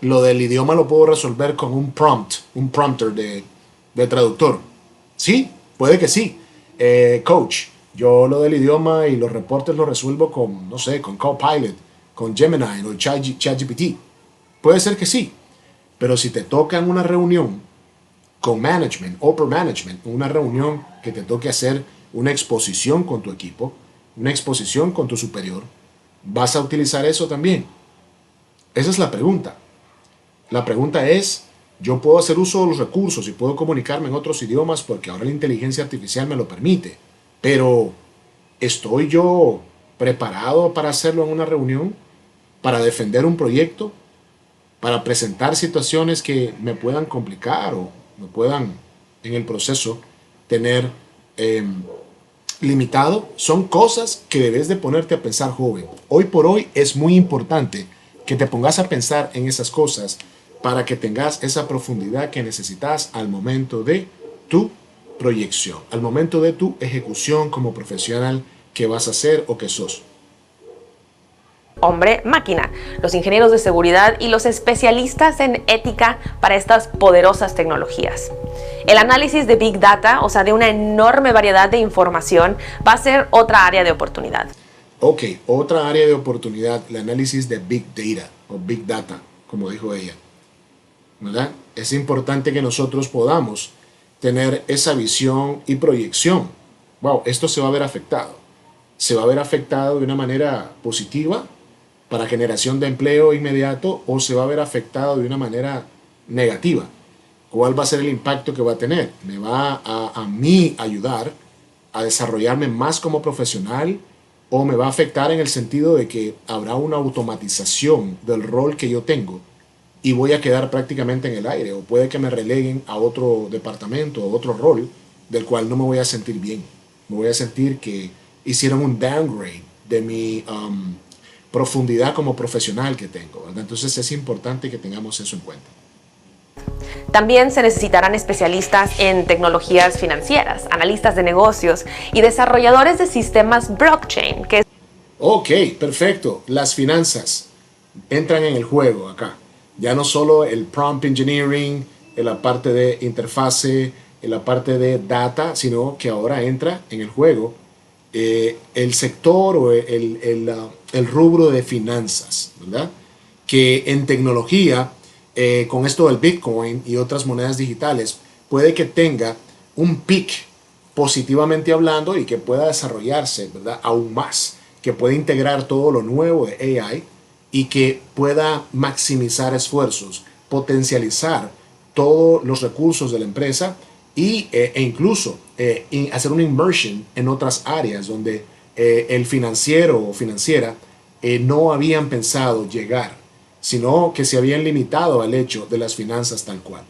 lo del idioma lo puedo resolver con un prompter de traductor. Sí, puede que sí. Coach, yo lo del idioma y los reportes lo resuelvo con, no sé, con Copilot, con Gemini o ChatGPT. Puede ser que sí, pero si te toca en una reunión con management, upper management, una reunión que te toque hacer una exposición con tu equipo, una exposición con tu superior, ¿vas a utilizar eso también? Esa es la pregunta. La pregunta es, yo puedo hacer uso de los recursos y puedo comunicarme en otros idiomas porque ahora la inteligencia artificial me lo permite, pero ¿estoy yo preparado para hacerlo en una reunión? ¿Para defender un proyecto? ¿Para presentar situaciones que me puedan complicar o me puedan en el proceso tener limitado? Son cosas que debes de ponerte a pensar, joven. Hoy por hoy es muy importante que te pongas a pensar en esas cosas para que tengas esa profundidad que necesitas al momento de tu proyección, al momento de tu ejecución como profesional que vas a ser o que sos. Hombre-máquina, los ingenieros de seguridad y los especialistas en ética para estas poderosas tecnologías. El análisis de Big Data, o sea, de una enorme variedad de información, va a ser otra área de oportunidad. Ok, otra área de oportunidad, el análisis de Big Data o Big Data, como dijo ella, ¿verdad? Es importante que nosotros podamos tener esa visión y proyección. Wow, esto se va a ver afectado. Se va a ver afectado de una manera positiva para generación de empleo inmediato o se va a ver afectado de una manera negativa. ¿Cuál va a ser el impacto que va a tener? ¿Me va a mí ayudar a desarrollarme más como profesional o me va a afectar en el sentido de que habrá una automatización del rol que yo tengo y voy a quedar prácticamente en el aire o puede que me releguen a otro departamento o otro rol del cual no me voy a sentir bien? Me voy a sentir que hicieron un downgrade de mi profundidad como profesional que tengo, ¿verdad? Entonces es importante que tengamos eso en cuenta. También se necesitarán especialistas en tecnologías financieras, analistas de negocios y desarrolladores de sistemas blockchain. Ok, perfecto. Las finanzas entran en el juego acá. Ya no solo el prompt engineering, en la parte de interfase, en la parte de data, sino que ahora entra en el juego el sector o el rubro de finanzas, ¿verdad? Que en tecnología, con esto del Bitcoin y otras monedas digitales, puede que tenga un pic positivamente hablando y que pueda desarrollarse, ¿verdad? Aún más, que pueda integrar todo lo nuevo de AI y que pueda maximizar esfuerzos, potencializar todos los recursos de la empresa e incluso hacer una immersion en otras áreas donde el financiero o financiera no habían pensado llegar, sino que se habían limitado al hecho de las finanzas tal cual.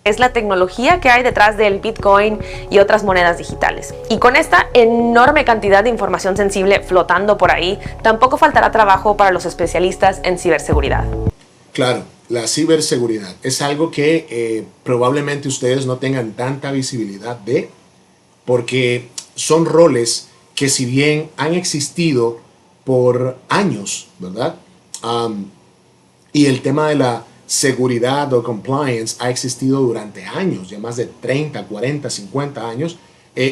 Es la tecnología que hay detrás del Bitcoin y otras monedas digitales. Y con esta enorme cantidad de información sensible flotando por ahí, tampoco faltará trabajo para los especialistas en ciberseguridad. Claro, la ciberseguridad es algo que probablemente ustedes no tengan tanta visibilidad de, porque son roles que si bien han existido por años, ¿verdad? Y el tema de la seguridad o compliance ha existido durante años, ya más de 30, 40, 50 años.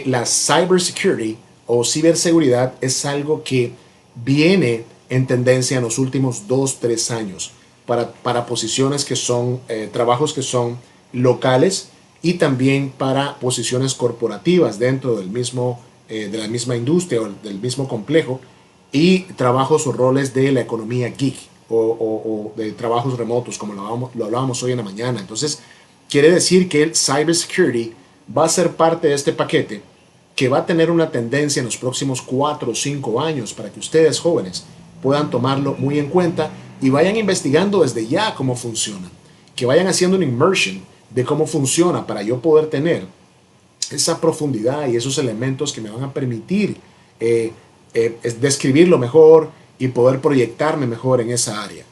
La cybersecurity o ciberseguridad es algo que viene en tendencia en los últimos 2, 3 años para posiciones que son, trabajos que son locales y también para posiciones corporativas dentro del mismo, de la misma industria o del mismo complejo y trabajos o roles de la economía gig o de trabajos remotos como lo hablábamos hoy en la mañana. Entonces quiere decir que el cybersecurity va a ser parte de este paquete que va a tener una tendencia en los próximos 4 o 5 años para que ustedes jóvenes puedan tomarlo muy en cuenta y vayan investigando desde ya cómo funciona. Que vayan haciendo un immersion de cómo funciona para yo poder tener esa profundidad y esos elementos que me van a permitir describirlo mejor y poder proyectarme mejor en esa área.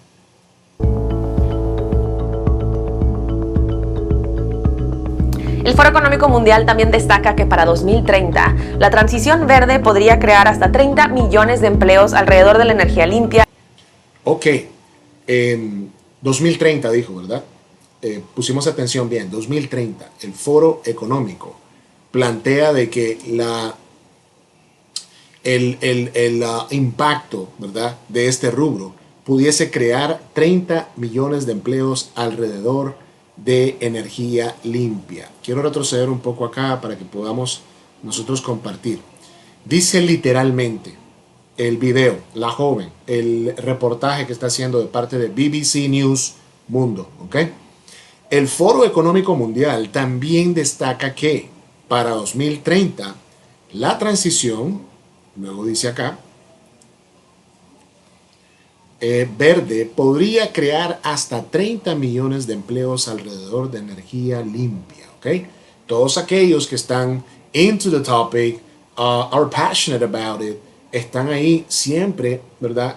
El Foro Económico Mundial también destaca que para 2030 la transición verde podría crear hasta 30 millones de empleos alrededor de la energía limpia. Ok, 2030 dijo, ¿verdad? Pusimos atención bien, 2030, el Foro Económico plantea de que el impacto, ¿verdad?, de este rubro pudiese crear 30 millones de empleos alrededor de energía limpia. Quiero retroceder un poco acá para que podamos nosotros compartir. Dice literalmente el video, la joven, el reportaje que está haciendo de parte de BBC News Mundo, ¿ok? El Foro Económico Mundial también destaca que para 2030 la transición, luego dice acá, verde podría crear hasta 30 millones de empleos alrededor de energía limpia, ¿ok? Todos aquellos que están into the topic, are passionate about it, están ahí siempre, ¿verdad?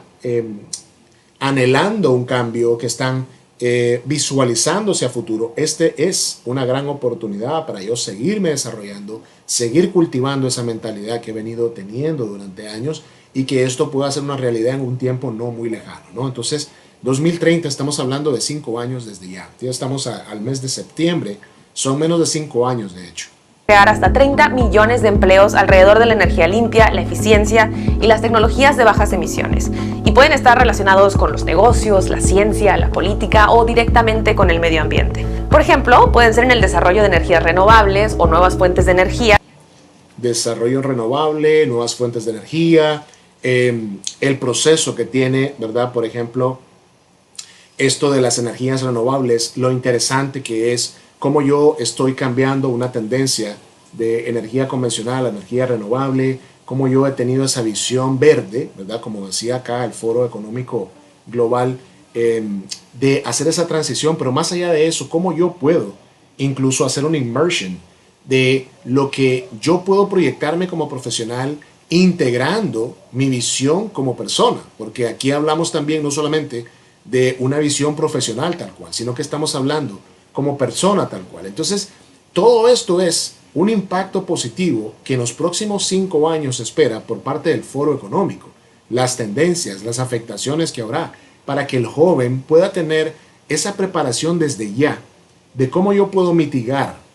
Anhelando un cambio, que están visualizándose a futuro. Este es una gran oportunidad para yo seguirme desarrollando, seguir cultivando esa mentalidad que he venido teniendo durante años y que esto pueda ser una realidad en un tiempo no muy lejano, ¿no? Entonces, 2030 estamos hablando de 5 años desde ya. Ya estamos al mes de septiembre, son menos de 5 años de hecho. Crear hasta 30 millones de empleos alrededor de la energía limpia, la eficiencia y las tecnologías de bajas emisiones. Y pueden estar relacionados con los negocios, la ciencia, la política o directamente con el medio ambiente. Por ejemplo, pueden ser en el desarrollo de energías renovables o nuevas fuentes de energía. Desarrollo renovable, nuevas fuentes de energía, el proceso que tiene, ¿verdad? Por ejemplo, esto de las energías renovables, lo interesante que es cómo yo estoy cambiando una tendencia de energía convencional a energía renovable, cómo yo he tenido esa visión verde, ¿verdad? Como decía acá el Foro Económico Global, de hacer esa transición, pero más allá de eso, cómo yo puedo incluso hacer una immersion de lo que yo puedo proyectarme como profesional, integrando mi visión como persona, porque aquí hablamos también no solamente de una visión profesional tal cual, sino que estamos hablando como persona tal cual. Entonces, todo esto es un impacto positivo que en los próximos 5 años se espera por parte del Foro Económico, las tendencias, las afectaciones que habrá, para que el joven pueda tener esa preparación desde ya de cómo yo puedo mitigar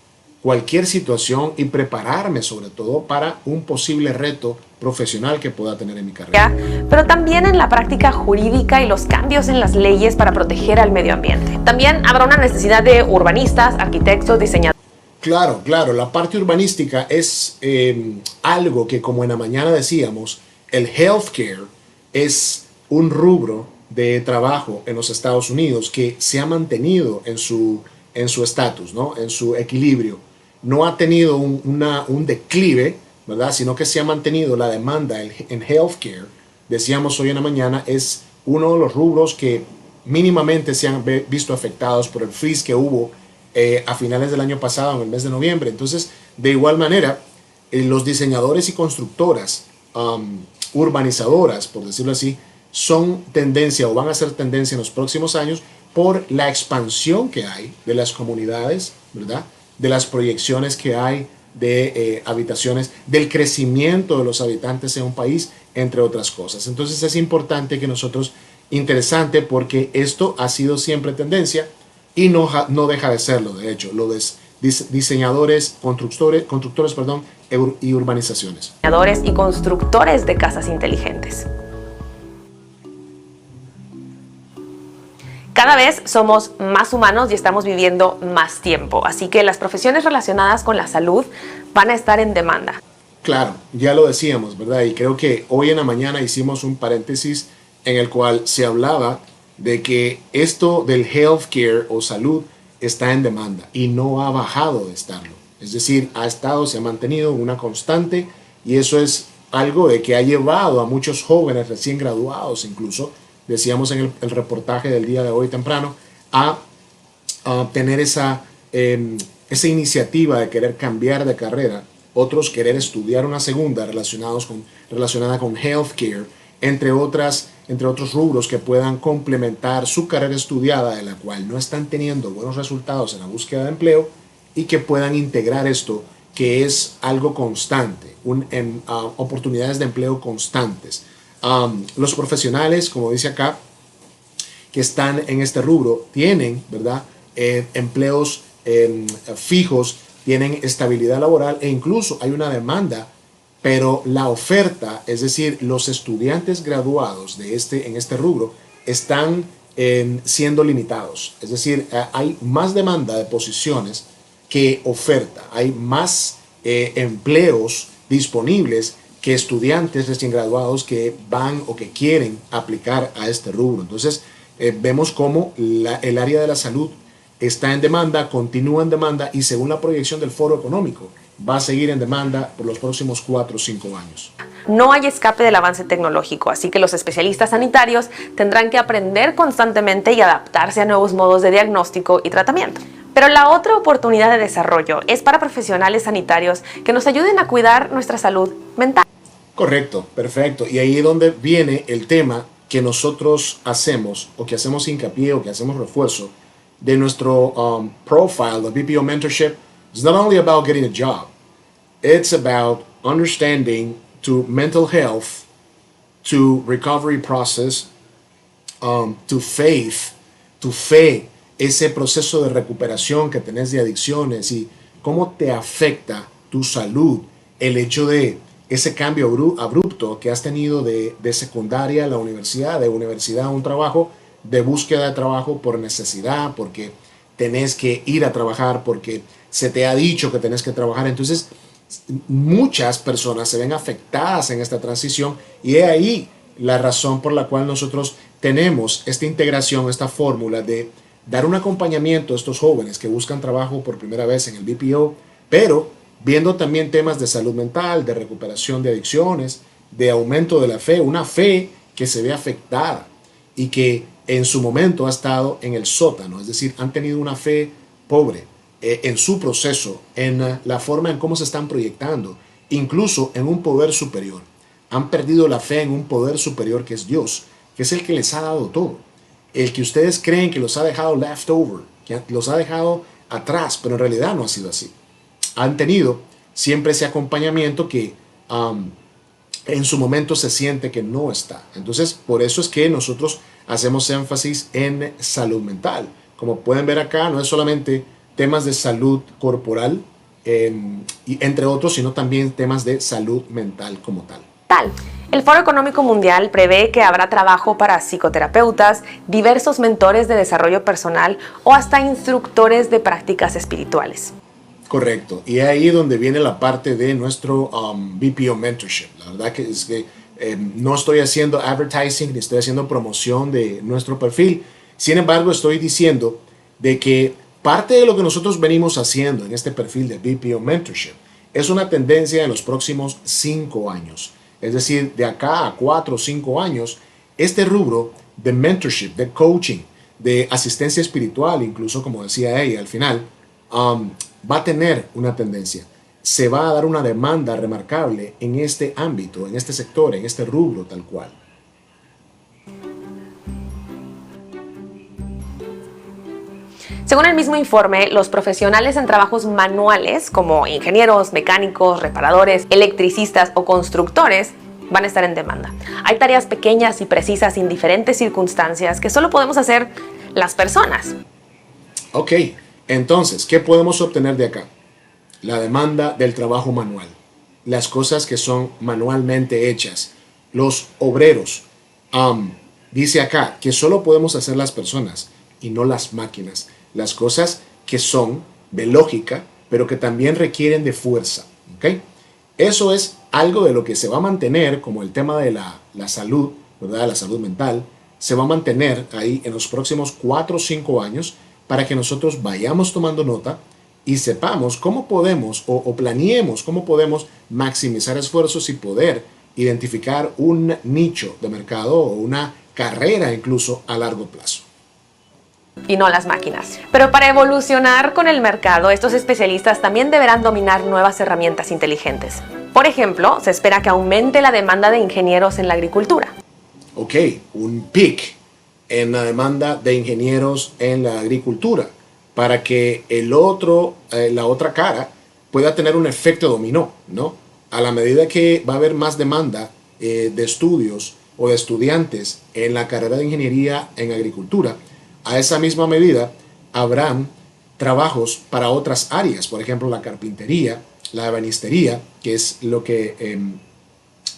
cualquier situación y prepararme sobre todo para un posible reto profesional que pueda tener en mi carrera. Pero también en la práctica jurídica y los cambios en las leyes para proteger al medio ambiente. También habrá una necesidad de urbanistas, arquitectos, diseñadores. Claro, la parte urbanística es algo que, como en la mañana decíamos, el healthcare es un rubro de trabajo en los Estados Unidos que se ha mantenido en su estatus, ¿no? En su equilibrio. No ha tenido un declive, ¿verdad? Sino que se ha mantenido la demanda en healthcare. Decíamos hoy en la mañana, es uno de los rubros que mínimamente se han visto afectados por el freeze que hubo a finales del año pasado, en el mes de noviembre. Entonces, de igual manera, los diseñadores y constructoras urbanizadoras, por decirlo así, son tendencia o van a ser tendencia en los próximos años por la expansión que hay de las comunidades, ¿verdad? De las proyecciones que hay de habitaciones, del crecimiento de los habitantes en un país, entre otras cosas. Entonces es importante que nosotros, interesante porque esto ha sido siempre tendencia y no deja de serlo, de hecho, los diseñadores, constructores, y urbanizaciones. Diseñadores y constructores de casas inteligentes. Cada vez somos más humanos y estamos viviendo más tiempo, así que las profesiones relacionadas con la salud van a estar en demanda. Claro, ya lo decíamos, ¿verdad? Y creo que hoy en la mañana hicimos un paréntesis en el cual se hablaba de que esto del healthcare o salud está en demanda y no ha bajado de estarlo. Es decir, se ha mantenido una constante, y eso es algo de que ha llevado a muchos jóvenes recién graduados, incluso, decíamos en el reportaje del día de hoy temprano, a tener esa iniciativa de querer cambiar de carrera, otros querer estudiar una segunda relacionada con healthcare, entre otros rubros que puedan complementar su carrera estudiada, de la cual no están teniendo buenos resultados en la búsqueda de empleo, y que puedan integrar esto, que es algo constante, oportunidades de empleo constantes. Los profesionales, como dice acá, que están en este rubro tienen, ¿verdad?, empleos fijos, tienen estabilidad laboral, e incluso hay una demanda, pero la oferta, es decir, los estudiantes graduados en este rubro están siendo limitados. Es decir, hay más demanda de posiciones que oferta. Hay más empleos disponibles que estudiantes recién graduados que van o que quieren aplicar a este rubro. Entonces, vemos cómo el área de la salud está en demanda, continúa en demanda, y según la proyección del Foro Económico, va a seguir en demanda por los próximos 4 o 5 años. No hay escape del avance tecnológico, así que los especialistas sanitarios tendrán que aprender constantemente y adaptarse a nuevos modos de diagnóstico y tratamiento. Pero la otra oportunidad de desarrollo es para profesionales sanitarios que nos ayuden a cuidar nuestra salud mental. Correcto, perfecto. Y ahí es donde viene el tema que nosotros hacemos, o que hacemos hincapié, o que hacemos refuerzo de nuestro profile de BPO Mentorship. It's not only about getting a job. It's about understanding to mental health, to recovery process, to faith, to fe, ese proceso de recuperación que tenés de adicciones, y cómo te afecta tu salud el hecho de ese cambio abrupto que has tenido de secundaria a la universidad, de universidad a un trabajo, de búsqueda de trabajo por necesidad, porque tenés que ir a trabajar, porque se te ha dicho que tenés que trabajar. Entonces, muchas personas se ven afectadas en esta transición, y es ahí la razón por la cual nosotros tenemos esta integración, esta fórmula de dar un acompañamiento a estos jóvenes que buscan trabajo por primera vez en el BPO, pero viendo también temas de salud mental, de recuperación de adicciones, de aumento de la fe, una fe que se ve afectada y que en su momento ha estado en el sótano, es decir, han tenido una fe pobre en su proceso, en la forma en cómo se están proyectando, incluso en un poder superior. Han perdido la fe en un poder superior que es Dios, que es el que les ha dado todo. El que ustedes creen que los ha dejado leftover, que los ha dejado atrás, pero en realidad no ha sido así. Han tenido siempre ese acompañamiento que en su momento se siente que no está. Entonces, por eso es que nosotros hacemos énfasis en salud mental. Como pueden ver acá, no es solamente temas de salud corporal, y entre otros, sino también temas de salud mental como tal. El Foro Económico Mundial prevé que habrá trabajo para psicoterapeutas, diversos mentores de desarrollo personal o hasta instructores de prácticas espirituales. Correcto. Y ahí es donde viene la parte de nuestro BPO Mentorship. La verdad que es que no estoy haciendo advertising ni estoy haciendo promoción de nuestro perfil. Sin embargo, estoy diciendo de que parte de lo que nosotros venimos haciendo en este perfil de BPO Mentorship es una tendencia en los próximos 5 años. Es decir, de acá a 4 o 5 años, este rubro de mentorship, de coaching, de asistencia espiritual, incluso como decía ella al final, va a tener una tendencia. Se va a dar una demanda remarcable en este ámbito, en este sector, en este rubro tal cual. Según el mismo informe, los profesionales en trabajos manuales como ingenieros, mecánicos, reparadores, electricistas o constructores van a estar en demanda. Hay tareas pequeñas y precisas en diferentes circunstancias que solo podemos hacer las personas. Ok, entonces, ¿qué podemos obtener de acá? La demanda del trabajo manual, las cosas que son manualmente hechas, los obreros. Dice acá que solo podemos hacer las personas y no las máquinas. Las cosas que son de lógica, pero que también requieren de fuerza. ¿Okay? Eso es algo de lo que se va a mantener, como el tema de la salud, ¿verdad? La salud mental, se va a mantener ahí en los próximos 4 o 5 años para que nosotros vayamos tomando nota y sepamos cómo podemos o planeemos cómo podemos maximizar esfuerzos y poder identificar un nicho de mercado o una carrera incluso a largo plazo. Y no las máquinas. Pero para evolucionar con el mercado, estos especialistas también deberán dominar nuevas herramientas inteligentes. Por ejemplo, se espera que aumente la demanda de ingenieros en la agricultura. Ok, un pic en la demanda de ingenieros en la agricultura para que la otra cara pueda tener un efecto dominó, ¿no? A la medida que va a haber más demanda de estudios o de estudiantes en la carrera de ingeniería en agricultura, a esa misma medida habrán trabajos para otras áreas, por ejemplo la carpintería, la ebanistería, que es lo que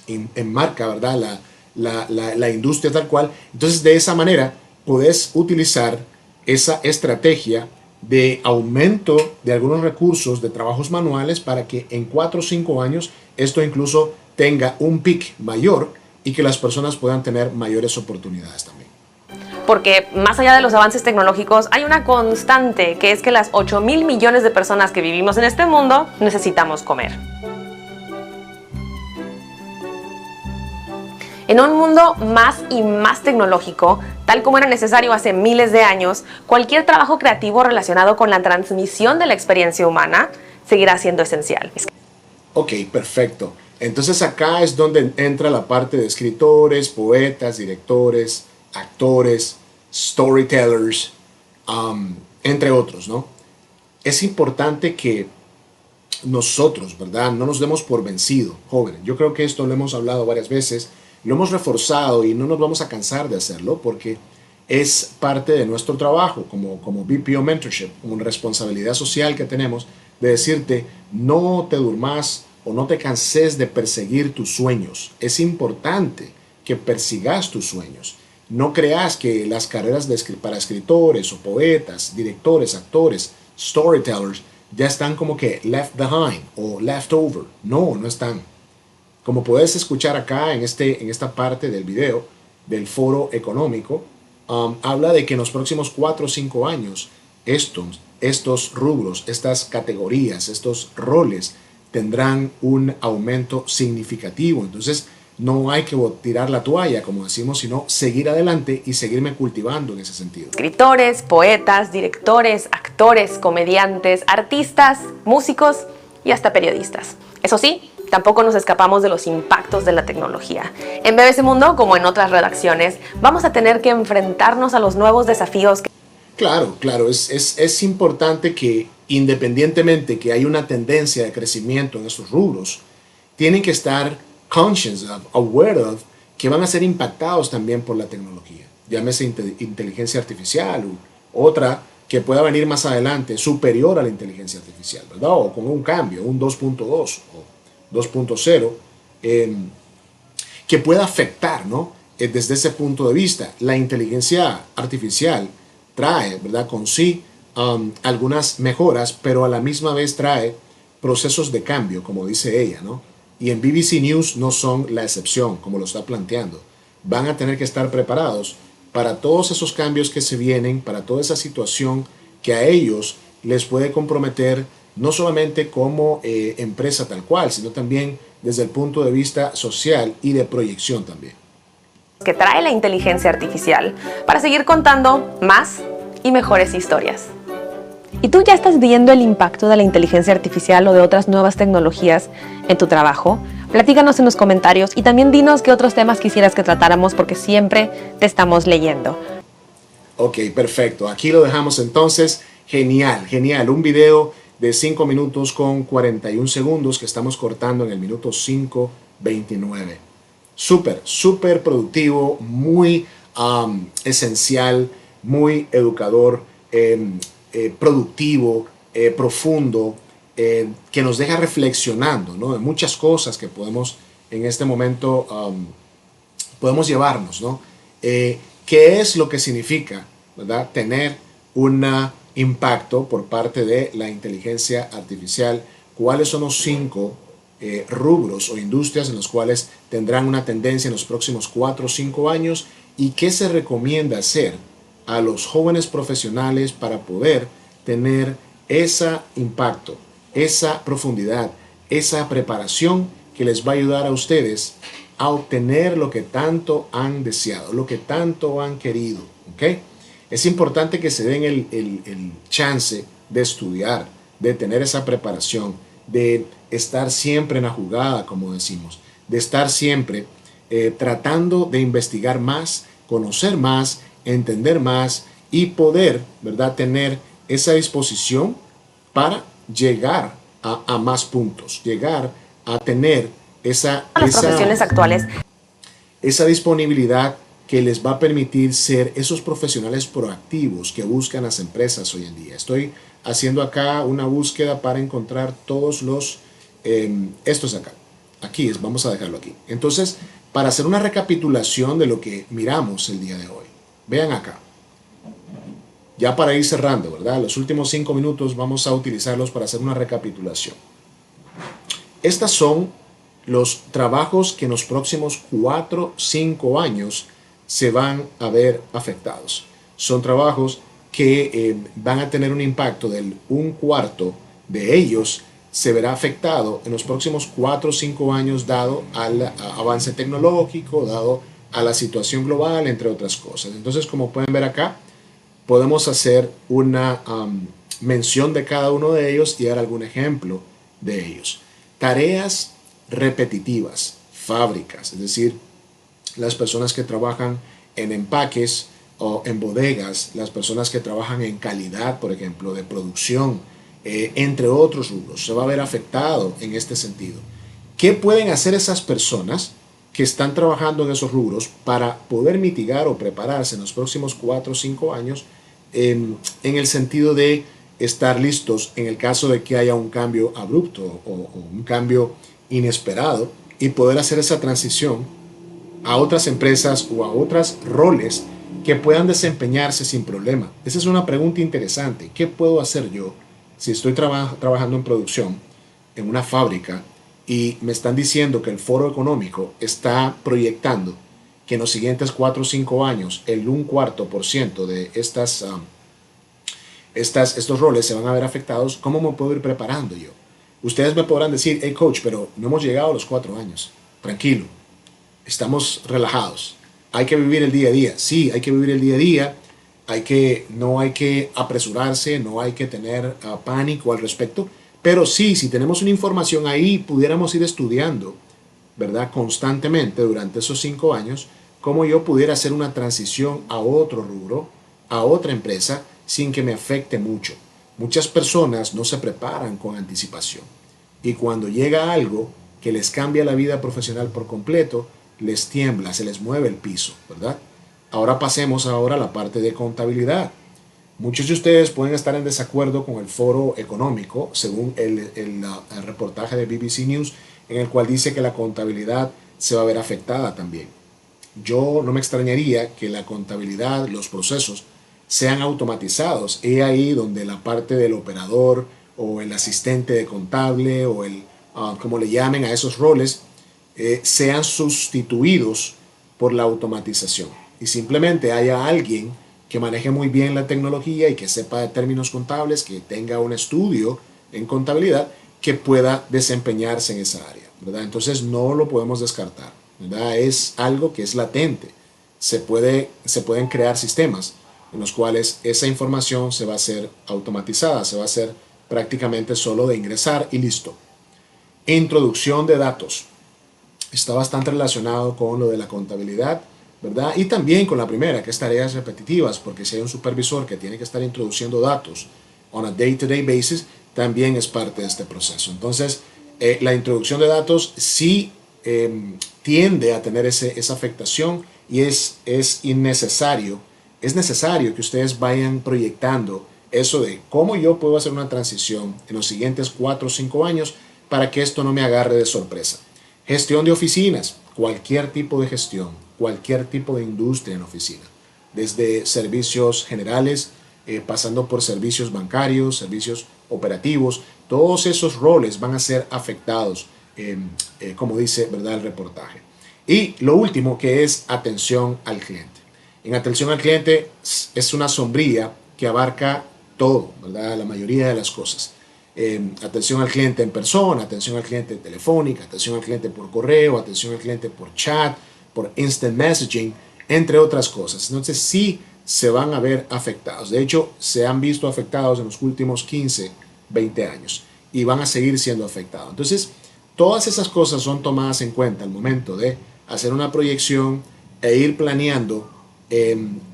enmarca, ¿verdad?, la industria tal cual. Entonces, de esa manera puedes utilizar esa estrategia de aumento de algunos recursos de trabajos manuales para que en 4 o 5 años esto incluso tenga un pic mayor y que las personas puedan tener mayores oportunidades también. Porque más allá de los avances tecnológicos, hay una constante, que es que las 8.000 millones de personas que vivimos en este mundo necesitamos comer. En un mundo más y más tecnológico, tal como era necesario hace miles de años, cualquier trabajo creativo relacionado con la transmisión de la experiencia humana seguirá siendo esencial. Ok, perfecto. Entonces acá es donde entra la parte de escritores, poetas, directores, actores, storytellers, entre otros, ¿no? Es importante que nosotros, ¿verdad?, no nos demos por vencido, jóvenes. Yo creo que esto lo hemos hablado varias veces, lo hemos reforzado y no nos vamos a cansar de hacerlo porque es parte de nuestro trabajo como BPO Mentorship, como una responsabilidad social que tenemos de decirte, no te durmas o no te canses de perseguir tus sueños. Es importante que persigas tus sueños. No creas que las carreras para escritores o poetas, directores, actores, storytellers, ya están como que left behind o left over. No, no están. Como puedes escuchar acá en esta parte del video del Foro Económico, habla de que en los próximos 4 o 5 años estos rubros, estas categorías, estos roles tendrán un aumento significativo. Entonces, no hay que tirar la toalla, como decimos, sino seguir adelante y seguirme cultivando en ese sentido. Escritores, poetas, directores, actores, comediantes, artistas, músicos y hasta periodistas. Eso sí, tampoco nos escapamos de los impactos de la tecnología. En BBC Mundo, como en otras redacciones, vamos a tener que enfrentarnos a los nuevos desafíos. Claro, es importante que independientemente que hay una tendencia de crecimiento en estos rubros, tienen que estar conscious of, aware of, que van a ser impactados también por la tecnología. Llámese inteligencia artificial u otra que pueda venir más adelante superior a la inteligencia artificial, ¿verdad? O con un cambio, un 2.2 o 2.0, que pueda afectar, ¿no? Desde ese punto de vista. La inteligencia artificial trae, ¿verdad?, con sí algunas mejoras, pero a la misma vez trae procesos de cambio, como dice ella, ¿no? Y en BBC News no son la excepción, como lo está planteando. Van a tener que estar preparados para todos esos cambios que se vienen, para toda esa situación que a ellos les puede comprometer, no solamente como empresa tal cual, sino también desde el punto de vista social y de proyección también. Que trae la inteligencia artificial para seguir contando más y mejores historias. ¿Y tú ya estás viendo el impacto de la inteligencia artificial o de otras nuevas tecnologías en tu trabajo? Platícanos en los comentarios y también dinos qué otros temas quisieras que tratáramos porque siempre te estamos leyendo. Ok, perfecto. Aquí lo dejamos entonces. Genial, genial. Un video de 5 minutos con 41 segundos que estamos cortando en el minuto 5:29. Súper productivo, muy esencial, muy educador, productivo, profundo, que nos deja reflexionando, ¿no?, de muchas cosas que podemos en este momento podemos llevarnos, ¿no? ¿Qué es lo que significa, ¿verdad?, tener un impacto por parte de la inteligencia artificial? ¿Cuáles son los 5 rubros o industrias en los cuales tendrán una tendencia en los próximos 4 o 5 años? ¿Y qué se recomienda hacer a los jóvenes profesionales para poder tener ese impacto, esa profundidad, esa preparación que les va a ayudar a ustedes a obtener lo que tanto han deseado, lo que tanto han querido. ¿Ok? Es importante que se den el chance de estudiar, de tener esa preparación, de estar siempre en la jugada, como decimos, de estar siempre tratando de investigar más, conocer más, entender más y poder, ¿verdad?, tener esa disposición para llegar a más puntos, llegar a tener Las profesiones actuales. esa disponibilidad que les va a permitir ser esos profesionales proactivos que buscan las empresas hoy en día. Estoy haciendo acá una búsqueda para encontrar todos los, estos acá. Aquí es, vamos a dejarlo aquí. Entonces, para hacer una recapitulación de lo que miramos el día de hoy, vean acá. Ya para ir cerrando, ¿verdad? Los últimos 5 minutos vamos a utilizarlos para hacer una recapitulación. Estas son los trabajos que en los próximos 4 o 5 años se van a ver afectados. Son trabajos que van a tener un impacto del 1/4 de ellos se verá afectado en los próximos 4 o 5 años dado al avance tecnológico, dado a la situación global, entre otras cosas. Entonces, como pueden ver acá, podemos hacer una mención de cada uno de ellos y dar algún ejemplo de ellos. Tareas repetitivas, fábricas, es decir, las personas que trabajan en empaques o en bodegas, las personas que trabajan en calidad, por ejemplo, de producción, entre otros rubros, se va a ver afectado en este sentido. ¿Qué pueden hacer esas personas que están trabajando en esos rubros para poder mitigar o prepararse en los próximos 4 o 5 años en el sentido de estar listos en el caso de que haya un cambio abrupto o un cambio inesperado y poder hacer esa transición a otras empresas o a otros roles que puedan desempeñarse sin problema? Esa es una pregunta interesante. ¿Qué puedo hacer yo si estoy trabajando en producción en una fábrica y me están diciendo que el Foro Económico está proyectando que en los siguientes 4 o 5 años el 1/4% de estos roles se van a ver afectados? ¿Cómo me puedo ir preparando yo? Ustedes me podrán decir, hey coach, pero no hemos llegado a los 4 años. Tranquilo, estamos relajados. Hay que vivir el día a día. Sí, hay que vivir el día a día. No hay que apresurarse, no hay que tener pánico al respecto. Pero sí, si tenemos una información ahí, pudiéramos ir estudiando, ¿verdad?, constantemente durante esos 5 años, cómo yo pudiera hacer una transición a otro rubro, a otra empresa, sin que me afecte mucho. Muchas personas no se preparan con anticipación y cuando llega algo que les cambia la vida profesional por completo, les tiembla, se les mueve el piso, ¿verdad? Ahora pasemos a la parte de contabilidad. Muchos de ustedes pueden estar en desacuerdo con el Foro Económico, según el reportaje de BBC News, en el cual dice que la contabilidad se va a ver afectada también. Yo no me extrañaría que la contabilidad, los procesos, sean automatizados. Es ahí donde la parte del operador o el asistente de contable o como le llamen a esos roles, sean sustituidos por la automatización y simplemente haya alguien que maneje muy bien la tecnología y que sepa de términos contables, que tenga un estudio en contabilidad, que pueda desempeñarse en esa área, ¿verdad? Entonces no lo podemos descartar, ¿verdad? Es algo que es latente. Se pueden crear sistemas en los cuales esa información se va a hacer automatizada, se va a hacer prácticamente solo de ingresar y listo. Introducción de datos. Está bastante relacionado con lo de la contabilidad, ¿verdad? Y también con la primera, que es tareas repetitivas, porque si hay un supervisor que tiene que estar introduciendo datos on a day-to-day basis, también es parte de este proceso. Entonces, la introducción de datos sí tiende a tener esa afectación y es innecesario. Es necesario que ustedes vayan proyectando eso de cómo yo puedo hacer una transición en los siguientes 4 o 5 años para que esto no me agarre de sorpresa. Gestión de oficinas, cualquier tipo de gestión, cualquier tipo de industria en oficina, desde servicios generales, pasando por servicios bancarios, servicios operativos, todos esos roles van a ser afectados, como dice, ¿verdad?, el reportaje. Y lo último, que es atención al cliente. En atención al cliente es una sombrilla que abarca todo, ¿verdad? La mayoría de las cosas. Atención al cliente en persona, atención al cliente telefónica, atención al cliente por correo, atención al cliente por chat, por instant messaging, entre otras cosas. Entonces sí se van a ver afectados. De hecho, se han visto afectados en los últimos 15, 20 años y van a seguir siendo afectados. Entonces, todas esas cosas son tomadas en cuenta al momento de hacer una proyección e ir planeando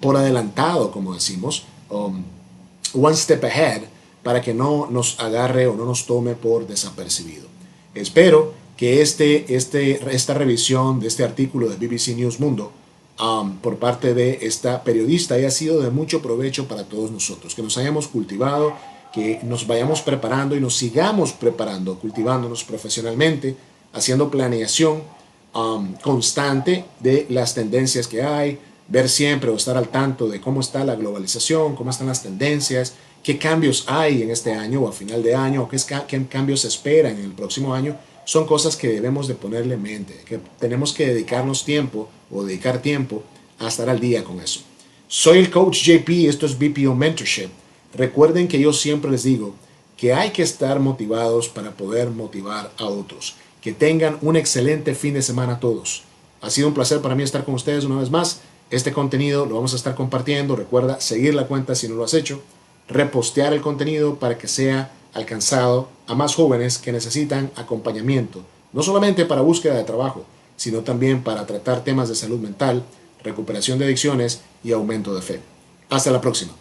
por adelantado, como decimos, one step ahead, para que no nos agarre o no nos tome por desapercibido. Espero que esta revisión de este artículo de BBC News Mundo por parte de esta periodista haya sido de mucho provecho para todos nosotros, que nos hayamos cultivado, que nos vayamos preparando y nos sigamos preparando, cultivándonos profesionalmente, haciendo planeación constante de las tendencias que hay, ver siempre o estar al tanto de cómo está la globalización, cómo están las tendencias, qué cambios hay en este año o a final de año, o qué cambios se esperan en el próximo año. Son cosas que debemos de ponerle en mente, que tenemos que dedicarnos tiempo o dedicar tiempo a estar al día con eso. Soy el coach JP, esto es BPO Mentorship. Recuerden que yo siempre les digo que hay que estar motivados para poder motivar a otros. Que tengan un excelente fin de semana todos. Ha sido un placer para mí estar con ustedes una vez más. Este contenido lo vamos a estar compartiendo. Recuerda seguir la cuenta si no lo has hecho. Repostear el contenido para que sea alcanzado a más jóvenes que necesitan acompañamiento. No solamente para búsqueda de trabajo, sino también para tratar temas de salud mental, recuperación de adicciones y aumento de fe. Hasta la próxima.